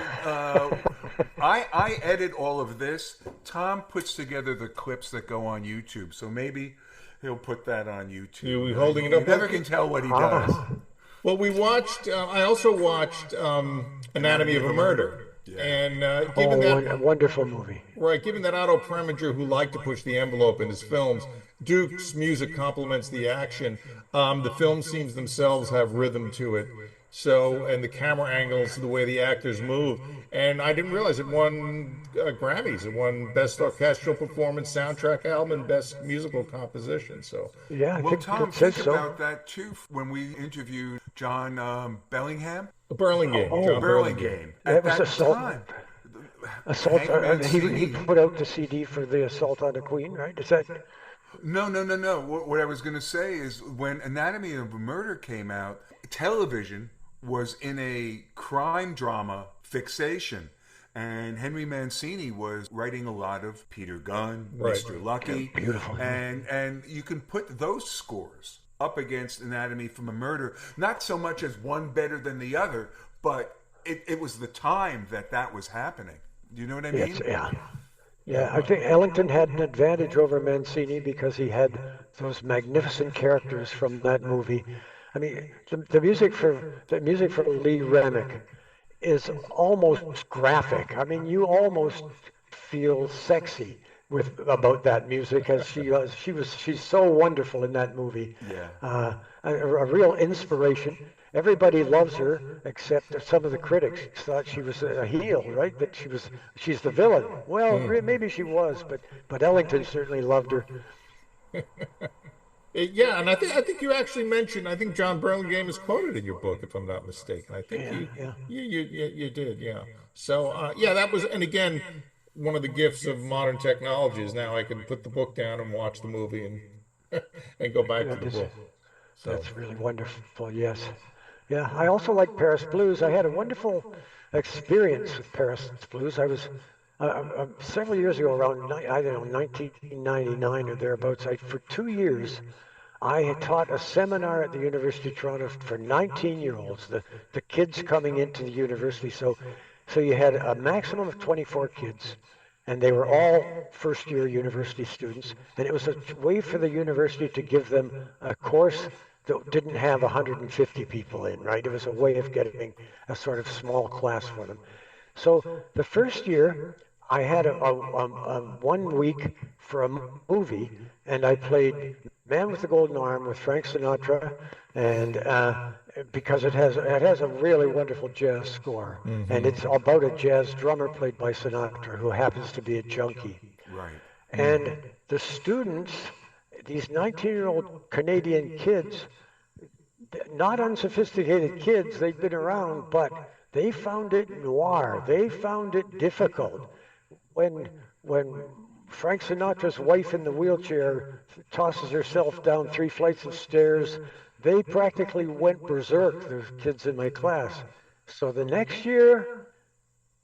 I edit all of this. Tom puts together the clips that go on YouTube. So maybe he'll put that on YouTube. You're holding it up. You never can tell what he does. Well, we watched. I also watched Anatomy of a Murder, and given Oh, that wonderful movie. right, given that Otto Preminger, who liked to push the envelope in his films, Duke's music complements the action. The film scenes themselves have rhythm to it. So, and the camera angles, the way the actors move. And I didn't realize it won Grammys. It won Best Orchestral Performance, Soundtrack Album, and Best Musical Composition. So, Yeah, I Well, think Tom, it says think so. about that too when we interviewed John Bellingham. Burlingame, John Burlingame. That At was that Assault. time, Assault. Hangman He Mancini- put out the CD for the Assault on the Queen, right? Is that? No. What I was going to say is when Anatomy of a Murder came out, television was in a crime drama fixation. And Henry Mancini was writing a lot of Peter Gunn, Right. Mr. Lucky. Yeah, beautiful. And you can put those scores up against Anatomy from a Murder, not so much as one better than the other, but it was the time that was happening. Do you know what I mean? Yes, yeah. I think Ellington had an advantage over Mancini because he had those magnificent characters from that movie. I mean, the music for Lee Remick is almost graphic. I mean, you almost feel sexy about that music as she's so wonderful in that movie. Yeah. A real inspiration. Everybody loves her except some of the critics thought she was a heel, right? That she's the villain. Well, maybe she was, but Ellington certainly loved her. Yeah, and I think you actually mentioned. I think John Burlingame is quoted in your book, if I'm not mistaken. I think you did, yeah. So yeah, that was, and again, one of the gifts of modern technology is now I can put the book down and watch the movie and and go back to the book. So That's really wonderful. Yes, yeah. I also like Paris Blues. I had a wonderful experience with Paris Blues. I was several years ago, around 1999 or thereabouts. For 2 years, I had taught a seminar at the University of Toronto for 19-year-olds, the kids coming into the university. So you had a maximum of 24 kids, and they were all first-year university students. And it was a way for the university to give them a course that didn't have 150 people in, right? It was a way of getting a sort of small class for them. So the first year, I had a 1 week for a movie, and I played Man with the Golden Arm with Frank Sinatra, and because it has a really wonderful jazz score, and it's about a jazz drummer played by Sinatra who happens to be a junkie. Right. And the students, these 19-year-old Canadian kids, not unsophisticated kids, they'd been around, but they found it noir. They found it difficult. When Frank Sinatra's wife in the wheelchair tosses herself down 3 flights of stairs, they practically went berserk, the kids in my class. So the next year,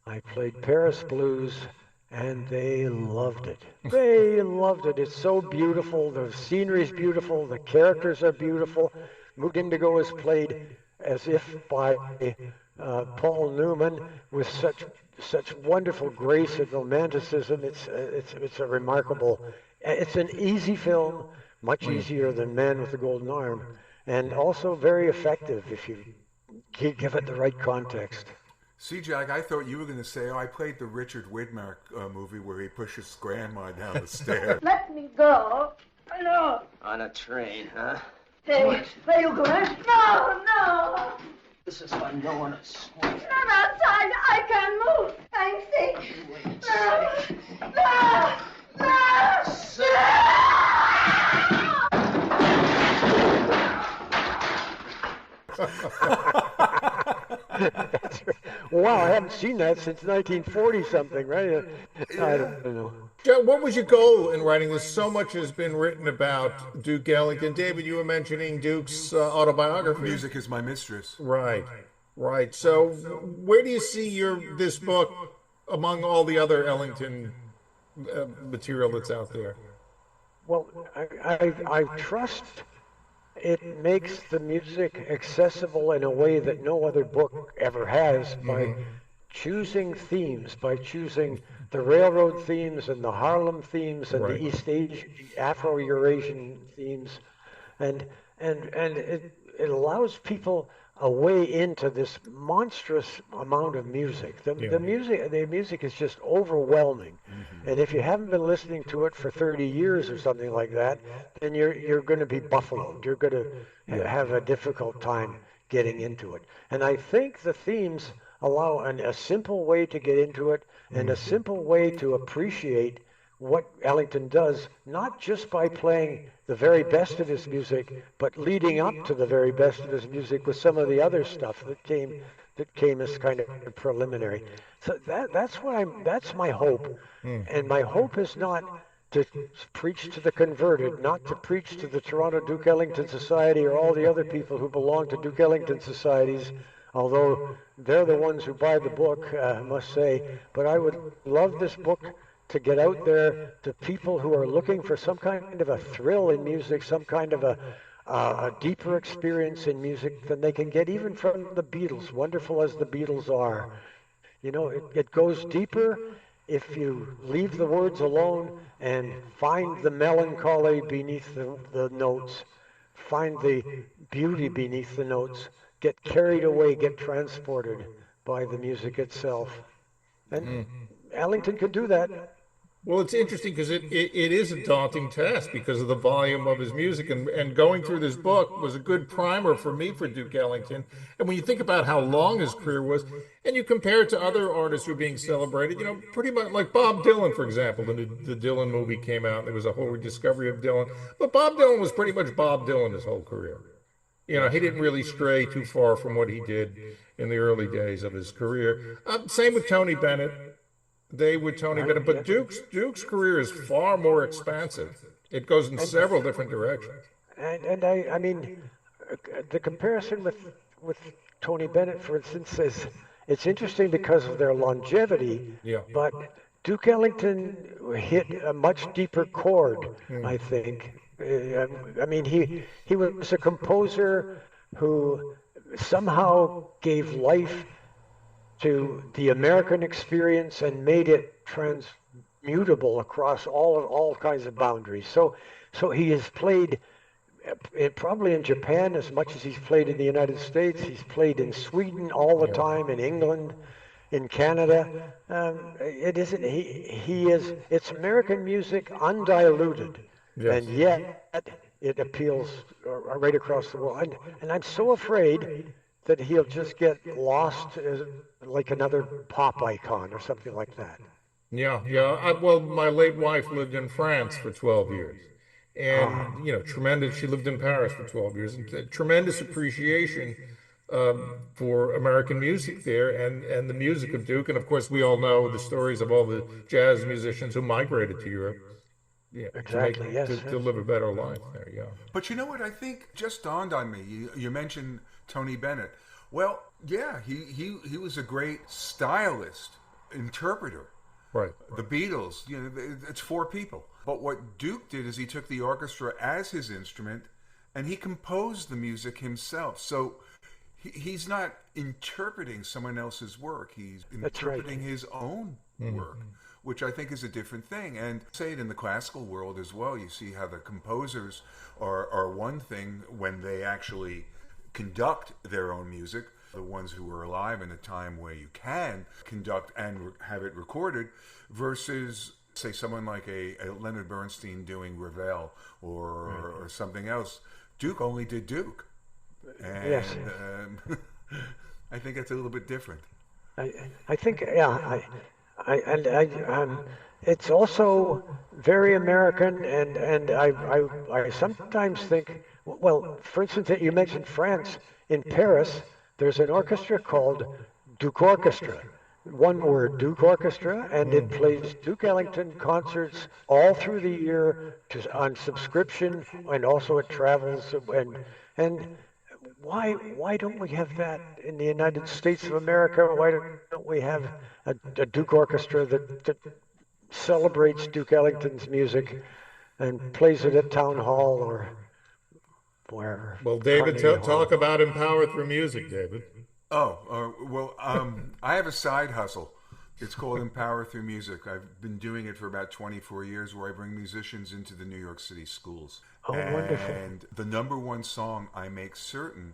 I played Paris Blues, and they loved it. They loved it. It's so beautiful. The scenery's beautiful. The characters are beautiful. Mood Indigo is played as if by Paul Newman with such wonderful grace and romanticism. It's a remarkable. It's an easy film, much easier than Man with the Golden Arm, and also very effective if you give it the right context. See, Jack, I thought you were going to say, I played the Richard Widmark movie where he pushes grandma down the stairs. Let me go. No. On a train, huh? Hey, where you going? No. This is fun. Go on a swing. I'm outside. I can't move. I'm sick. Wow, I haven't seen that since 1940 something, right? I don't know. Joe, what was your goal in writing this? So much has been written about Duke Ellington. David, you were mentioning Duke's autobiography. Music is my mistress. Right. So, where do you see this book among all the other Ellington material that's out there? Well, I trust it makes the music accessible in a way that no other book ever has by choosing themes, by choosing the railroad themes and the Harlem themes and the East Asian, Afro-Eurasian themes, and it allows people a way into this monstrous amount of music. The music is just overwhelming. And if you haven't been listening to it for 30 years or something like that, then you're going to be buffaloed. You're going to have a difficult time getting into it. And I think the themes allow a simple way to get into it and a simple way to appreciate what Ellington does, not just by playing the very best of his music, but leading up to the very best of his music with some of the other stuff that came as kind of preliminary. So that's my hope. And my hope is not to preach to the converted, not to preach to the Toronto Duke Ellington Society or all the other people who belong to Duke Ellington societies, although they're the ones who buy the book, I must say. But I would love this book to get out there to people who are looking for some kind of a thrill in music, some kind of a deeper experience in music than they can get even from the Beatles, wonderful as the Beatles are. You know, it goes deeper if you leave the words alone and find the melancholy beneath the notes, find the beauty beneath the notes, get carried away, get transported by the music itself. And Ellington could do that. Well, it's interesting because it is a daunting task because of the volume of his music, and going through this book was a good primer for me for Duke Ellington. And when you think about how long his career was, and you compare it to other artists who are being celebrated, you know, pretty much like Bob Dylan, for example. The Dylan movie came out, and there was a whole rediscovery of Dylan. But Bob Dylan was pretty much Bob Dylan his whole career. You know, he didn't really stray too far from what he did in the early days of his career. Same with Tony Bennett. But Duke's career is far more expansive. It goes in several different directions. And I mean, the comparison with Tony Bennett, for instance, is it's interesting because of their longevity. Yeah. But Duke Ellington hit a much deeper chord, I think. I mean, he was a composer who somehow gave life to the American experience and made it transmutable across all kinds of boundaries. So he has played probably in Japan as much as he's played in the United States. He's played in Sweden all the time, in England, in Canada. It's American music undiluted, and yet it appeals right across the world. And I'm so afraid that he'll just get lost as like another pop icon or something like that. Well, my late wife lived in France for 12 years. And, tremendous. She lived in Paris for 12 years. And tremendous appreciation for American music there and the music of Duke. And, of course, we all know the stories of all the jazz musicians who migrated to Europe. Yeah, exactly. To live a better life there. Yeah. But you know what? I think just dawned on me. You mentioned Tony Bennett. Well, yeah, he was a great stylist, interpreter. Right. The Beatles, it's four people. But what Duke did is he took the orchestra as his instrument, and he composed the music himself. So he's not interpreting someone else's work. He's interpreting his own work, which I think is a different thing. And say it in the classical world as well. You see how the composers are one thing when they actually conduct their own music, the ones who were alive in a time where you can conduct and have it recorded, versus, say, someone like a Leonard Bernstein doing Ravel or something else. Duke only did Duke. And, yes. I think it's a little bit different. I think, it's also very American, and I sometimes think, well, for instance, you mentioned France. In Paris, there's an orchestra called Duke Orchestra. One word, Duke Orchestra, and it plays Duke Ellington concerts all through the year on subscription, and also it travels. And why don't we have that in the United States of America? Why don't we have a Duke Orchestra that celebrates Duke Ellington's music and plays it at Town Hall or wherever? Well, David, talk about Empower Through Music, David. I have a side hustle. It's called Empower Through Music. I've been doing it for about 24 years, where I bring musicians into the New York City schools. Oh, wonderful. And the number one song, I make certain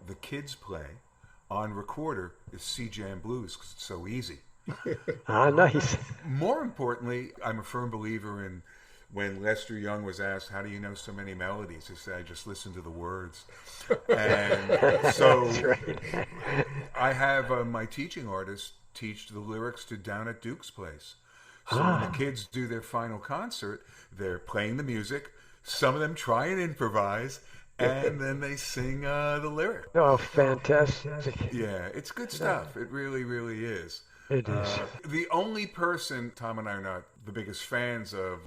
the kids play on recorder is C-Jam Blues because it's so easy. Nice. More importantly, I'm a firm believer in when Lester Young was asked, how do you know so many melodies? He said, I just listen to the words. And so right. I have my teaching artists teach the lyrics to Down at Duke's Place. So when the kids do their final concert, they're playing the music. Some of them try and improvise, and then they sing the lyric. Oh, fantastic. Yeah, it's good stuff. It really, really is. It is. The only person, Tom and I are not the biggest fans of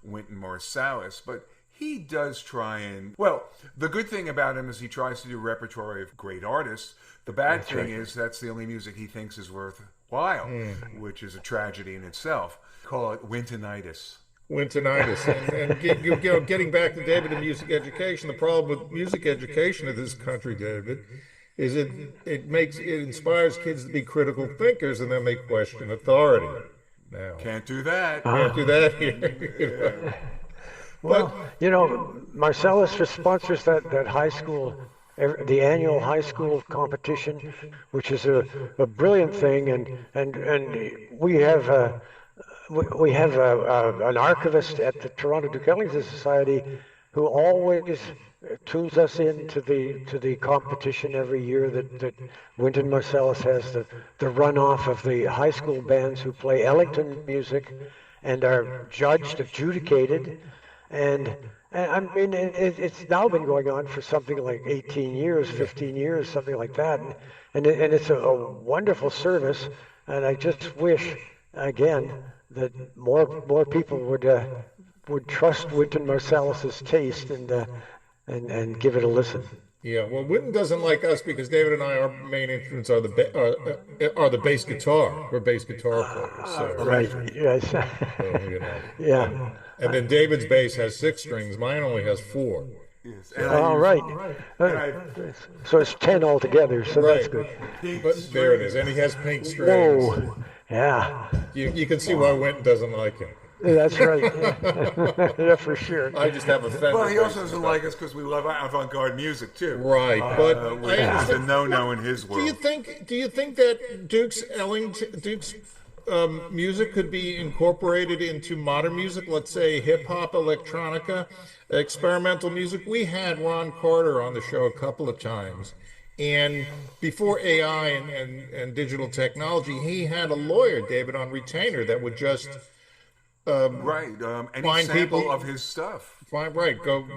Wynton Marsalis, but he does try and, well, the good thing about him is he tries to do a repertoire of great artists. The bad thing is that's the only music he thinks is worthwhile, which is a tragedy in itself. Call it Wyntonitis. Wyntonitis. And getting back to David and music education, the problem with music education in this country, David, is it inspires kids to be critical thinkers, and then they question authority. Now can't do that. Can't do that here. Well, Marsalis sponsors that high school, the annual high school competition, which is a brilliant thing, and we have an archivist at the Toronto Duke Ellington Society who always tunes us into the competition every year that Wynton Marsalis has the runoff of the high school bands who play Ellington music and are judged, adjudicated, and I mean it's now been going on for something like 18 years, 15 years, something like that, and it's a wonderful service, and I just wish again that more people would trust Wynton Marsalis's taste and give it a listen. Yeah, well, Wynton doesn't like us because David and I, our main instruments are the bass guitar. We're bass guitar players. So. Right. Yes. So, Yeah. And then David's bass has 6 strings. Mine only has 4. Yes. All right. So it's 10 altogether. So that's good. But there it is, and he has pink strings. Whoa. Yeah. You can see why Wynton doesn't like him. That's right. Yeah, for sure. I just have a Fender. Well, he also doesn't like us because we love avant-garde music too. Right, but which is a no-no in his world. Do you think that Duke's music could be incorporated into modern music? Let's say hip hop, electronica, experimental music. We had Ron Carter on the show a couple of times. And before AI and digital technology, he had a lawyer, David, on retainer that would just any find sample people of his stuff. Go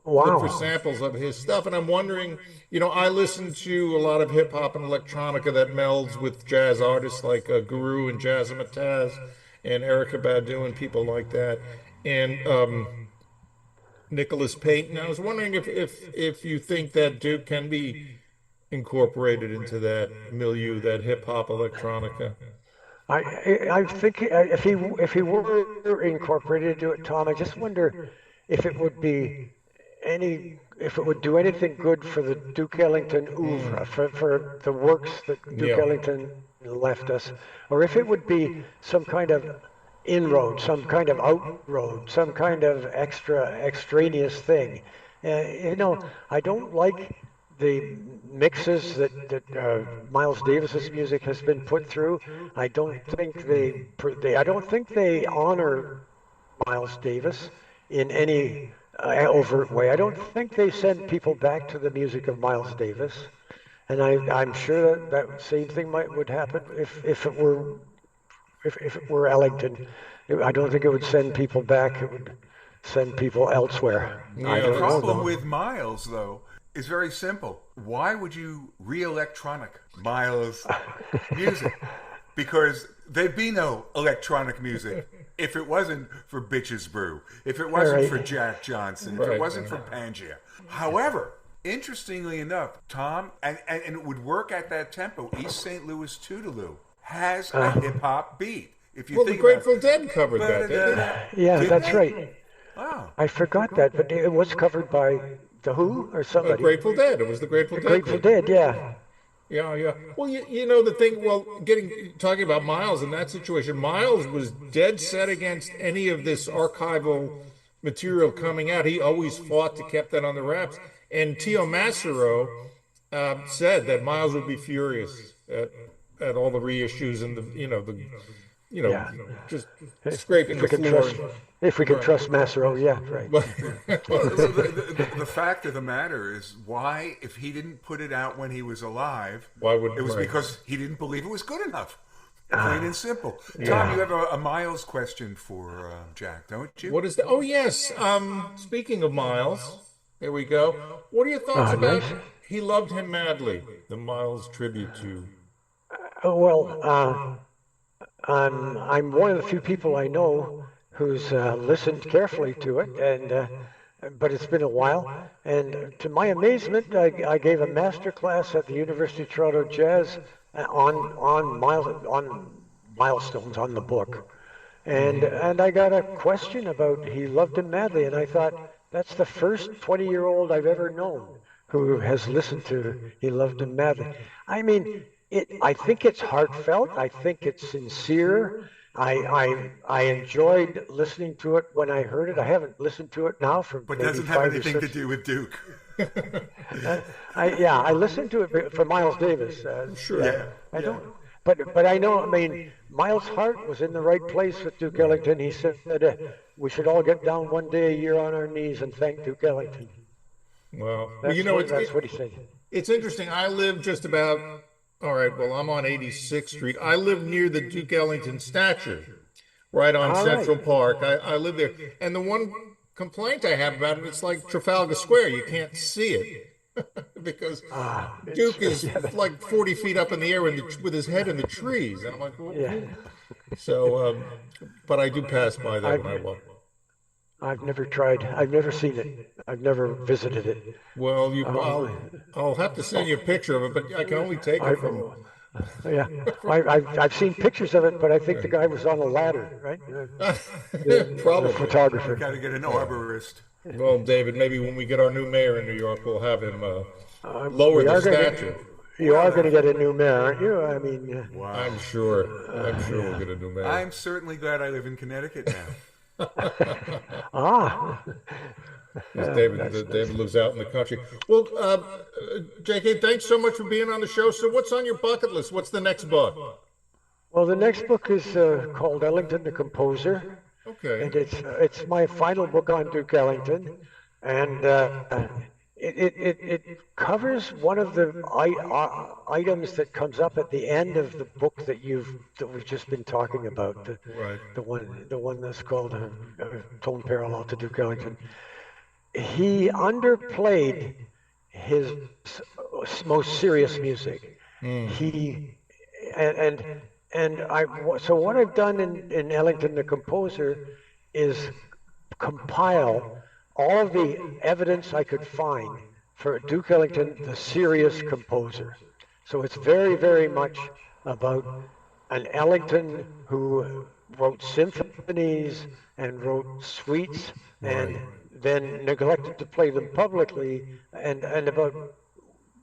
Wow. look for samples of his stuff. And I'm wondering, I listen to a lot of hip hop and electronica that melds with jazz artists like Guru and Jazzmatazz and Erykah Badu and people like that, and Nicholas Payton. I was wondering if you think that Duke can be incorporated into that milieu, that hip hop electronica. I think if he were incorporated into it, Tom, I just wonder if it would do anything good for the Duke Ellington oeuvre, for the works that Duke Ellington left us, or if it would be some kind of inroad, some kind of outroad, some kind of extraneous thing. I don't like the mixes that Miles Davis's music has been put through. I don't think they honor Miles Davis in any overt way. I don't think they send people back to the music of Miles Davis, and I'm sure that same thing would happen if it were Ellington. I don't think it would send people back. It would send people elsewhere. The problem with Miles, though, is very simple. Why would you re-electronic Miles' music? Because there'd be no electronic music if it wasn't for Bitches Brew, if it wasn't for Jack Johnson, if it wasn't for Pangea. However, interestingly enough, Tom, and it would work at that tempo, East St. Louis Toodaloo has a hip-hop beat. If you think the Grateful Dead covered that, didn't they? Yeah, that's right. Oh. I forgot that, but it was covered by The Who or somebody. Grateful Dead. It was the Grateful Dead. Grateful Dead, yeah. Yeah. Well, the thing. Well, talking about Miles in that situation, Miles was dead set against any of this archival material coming out. He always fought to keep that on the wraps. And Tio Macero said that Miles would be furious at all the reissues and Yeah. just scraping If we the can floor. trust, if we can trust Massaro, yeah, right. Well, the fact of the matter is, why, if he didn't put it out when he was alive, Why would it was right. because he didn't believe it was good enough. Plain and simple. Tom, Yeah. you have a Miles question for Jack, don't you? What is that? Oh, yes. Speaking of Miles, here we go. What are your thoughts about nice. He Loved Him Madly, the Miles tribute to? Well, I'm one of the few people I know who's listened carefully to it, and but it's been a while. And to my amazement, I gave a master class at the University of Toronto Jazz on milestones on the book, and I got a question about He Loved Him Madly, and I thought that's the first 20-year-old I've ever known who has listened to He Loved Him Madly. I mean, I think it's heartfelt. I think it's sincere. I enjoyed listening to it when I heard it. I haven't listened to it now for But maybe doesn't have 5 or anything 6. to do with Duke. I listened to it for Miles Davis. Sure. Yeah. I don't. But I know. I mean, Miles' heart was in the right place with Duke Ellington. He said that we should all get down one day a year on our knees and thank Duke Ellington. Well, That's what he said. It's interesting. I live just about, all right, well, I'm on 86th Street. I live near the Duke Ellington statue, right on All Central right. Park. I live there. And the one complaint I have about it, it's like Trafalgar Square. You can't see it. Because Duke is like 40 feet up in the air with his head in the trees. And I'm like, well, Yeah. So, but I do pass by that when I walk. I've never tried. I've never seen it. I've never visited it. Well, I'll have to send you a picture of it, but I can only take it from. Yeah, I've seen pictures of it, but I think the guy was on a ladder, right? Probably. The photographer. Got to get an arborist. Well, David, maybe when we get our new mayor in New York, we'll have him lower the statue. You are going to get a new mayor, aren't you? I mean, Wow. I'm sure we'll get a new mayor. I'm certainly glad I live in Connecticut now. David lives out in the country. Well, JK, thanks so much for being on the show. So what's on your bucket list? What's the next book? Well, the next book is called Ellington the Composer. Okay. And it's my final book on Duke Ellington, and it covers one of the items that comes up at the end of the book that we've just been talking about. The one that's called Tone Parallel to Duke Ellington. He underplayed his most serious music. So what I've done in Ellington the Composer is compile all of the evidence I could find for Duke Ellington, the serious composer. So it's very, very much about an Ellington who wrote symphonies and wrote suites and then neglected to play them publicly, and about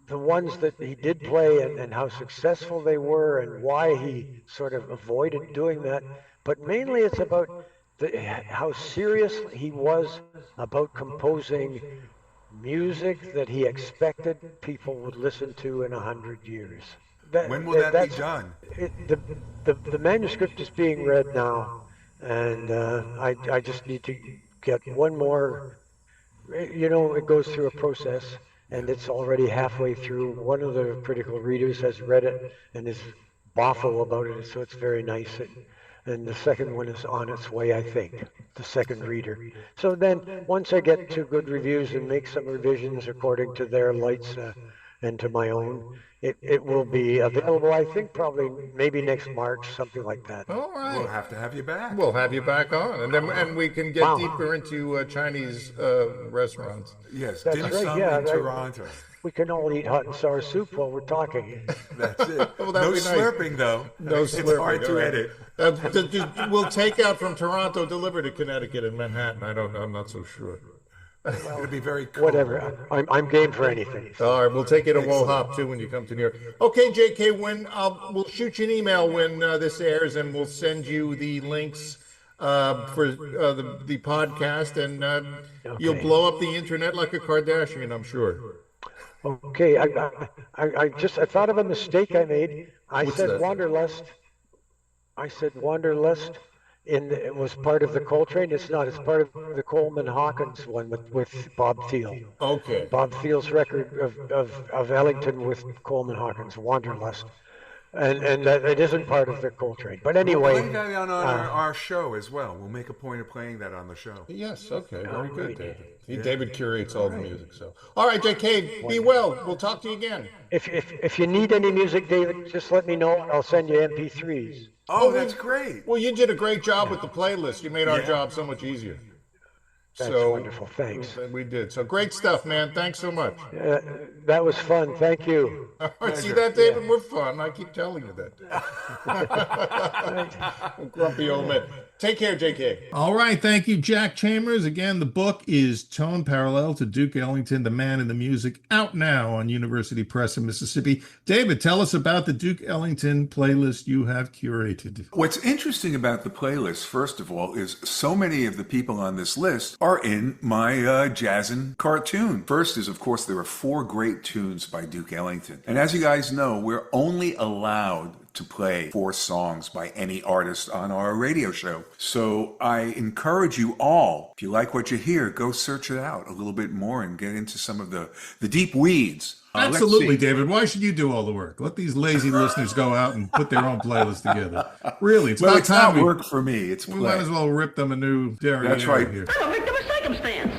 the ones that he did play and how successful they were and why he sort of avoided doing that. But mainly it's about how serious he was about composing music that he expected people would listen to in 100 years. When will that be done? The manuscript is being read now, and I just need to get one more. You know, it goes through a process, and it's already halfway through. One of the critical readers has read it and is boffo about it, so it's very nice. And the second one is on its way, I think, the second reader. So then, once I get to good reviews and make some revisions according to their lights and to my own, it will be available, I think, probably maybe next March, something like that. All right. We'll have to have you back. We'll have you back on, and we can get deeper into Chinese restaurants. Yes, That's dim right, sum yeah, in right. Toronto. We can all eat hot and sour soup while we're talking. That's it. Well, No that'd be nice. slurping, though. No It's slurping, hard all to right. edit. We'll take out from Toronto, deliver to Connecticut and Manhattan. I'm not so sure. It'll be very cool. Whatever. I'm game for anything. All right, we'll take you to Wohop too when you come to New York. Okay, JK, we'll shoot you an email when this airs, and we'll send you the links for the podcast, and you'll blow up the internet like a Kardashian, I'm sure. Okay, I thought of a mistake I made. I What's said that? Wanderlust. I said Wanderlust. It was part of the Coltrane. It's not. It's part of the Coleman Hawkins one with Bob Thiel. Okay. Bob Thiel's record of Ellington with Coleman Hawkins, Wanderlust. And that it isn't part of the Coltrane. But anyway, We'll play that on our show as well. We'll make a point of playing that on the show. Yes, okay, very good, David. David curates all the music, so. All right, JK, be well. We'll talk to you again. If you need any music, David, just let me know. I'll send you MP3s. Oh, that's great. Well, you did a great job with the playlist. You made our job so much easier. That's wonderful. Thanks. We did. So great stuff, man. Thanks so much. That was fun. Thank you. All right, see that, David? We're fun. I keep telling you that. Grumpy old man. Take care, JK. All right. Thank you, Jack Chambers. Again, the book is Tone Parallel to Duke Ellington, The Man in the Music, out now on University Press in Mississippi. David, tell us about the Duke Ellington playlist you have curated. What's interesting about the playlist, first of all, is so many of the people on this list are in my jazzin' cartoon. First is, of course, there are 4 great tunes by Duke Ellington. And as you guys know, we're only allowed to play 4 songs by any artist on our radio show. So I encourage you all, if you like what you hear, go search it out a little bit more and get into some of the deep weeds. Absolutely, David. Why should you do all the work? Let these lazy listeners go out and put their own playlist together. Really, it's well, about it's time not work for me. It's play. We might as well rip them a new derriere. That's right. Here. I'm a victim of circumstance.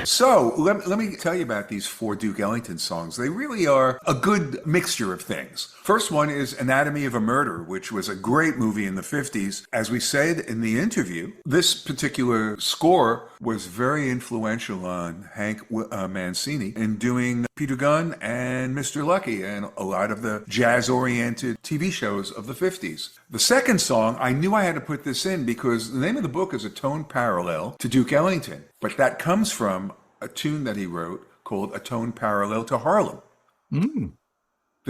So let me tell you about these 4 Duke Ellington songs. They really are a good mixture of things. First one is Anatomy of a Murder, which was a great movie in the 50s. As we said in the interview, this particular score was very influential on Hank Mancini in doing Peter Gunn and Mr. Lucky and a lot of the jazz-oriented TV shows of the 50s. The second song, I knew I had to put this in because the name of the book is A Tone Parallel to Duke Ellington, but that comes from a tune that he wrote called A Tone Parallel to Harlem. The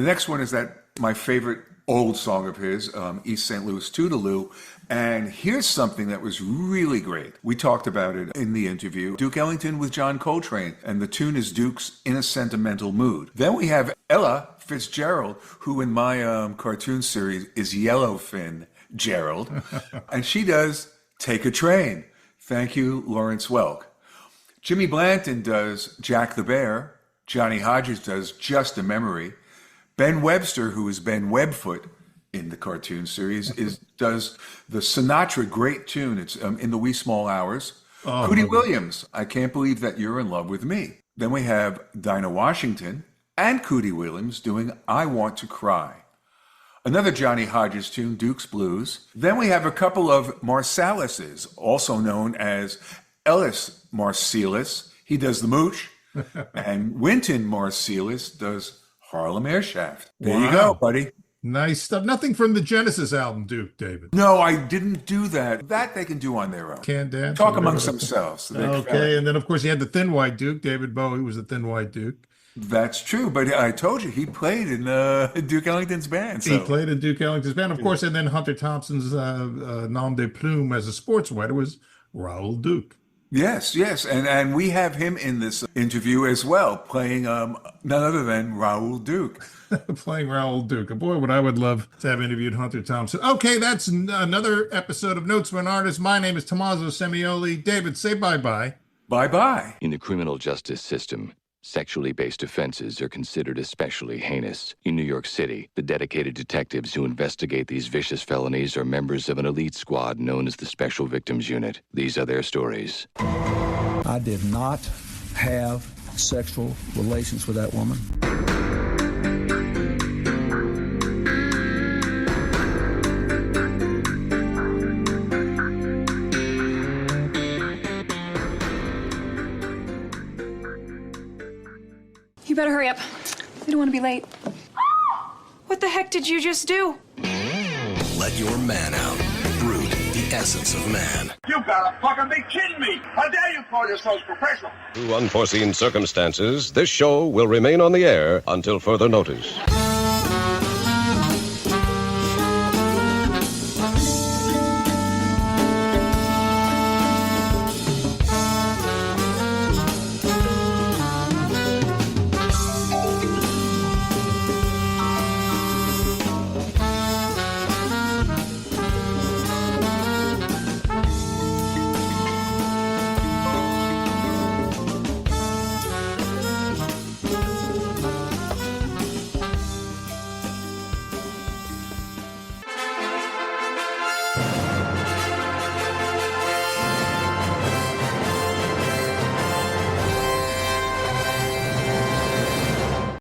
next one is my favorite old song of his, East St. Louis Toodaloo. And here's something that was really great. We talked about it in the interview. Duke Ellington with John Coltrane, and the tune is Duke's In a Sentimental Mood. Then we have Ella Fitzgerald, who in my cartoon series is Yellowfin Gerald, and she does Take a Train. Thank you, Lawrence Welk. Jimmy Blanton does Jack the Bear. Johnny Hodges does Just a Memory. Ben Webster, who is Ben Webfoot in the cartoon series, does the Sinatra great tune. It's In the Wee Small Hours. Cootie Williams, I Can't Believe That You're in Love with Me. Then we have Dinah Washington and Cootie Williams doing I Want to Cry. Another Johnny Hodges tune, Duke's Blues. Then we have a couple of Marsalises, also known as Ellis Marsalis. He does The Mooch. And Wynton Marsalis does Harlem Air Shaft. There you go, buddy. Nice stuff. Nothing from the Genesis album, Duke, David. No, I didn't do that. That they can do on their own. Can dance. Talk amongst themselves. Okay, and then of course you had the Thin White Duke. David Bowie was the Thin White Duke. That's true, but I told you he played in Duke Ellington's band. So. He played in Duke Ellington's band, of course, and then Hunter Thompson's nom de plume as a sports writer was Raoul Duke. Yes, and we have him in this interview as well, playing none other than Raoul Duke. Playing Raoul Duke. Boy, what I would love to have interviewed Hunter Thompson. Okay, that's another episode of Notes from an Artist. My name is Tomaso Semioli. David, say bye-bye. Bye-bye. In the criminal justice system, sexually based offenses are considered especially heinous. In New York City, the dedicated detectives who investigate these vicious felonies are members of an elite squad known as the Special Victims Unit. These are their stories. I did not have sexual relations with that woman. You better hurry up. We don't want to be late. What the heck did you just do? Let your man out. Brute, the essence of man. You gotta fucking be kidding me! How dare you call yourselves professional? Due to unforeseen circumstances, this show will remain on the air until further notice.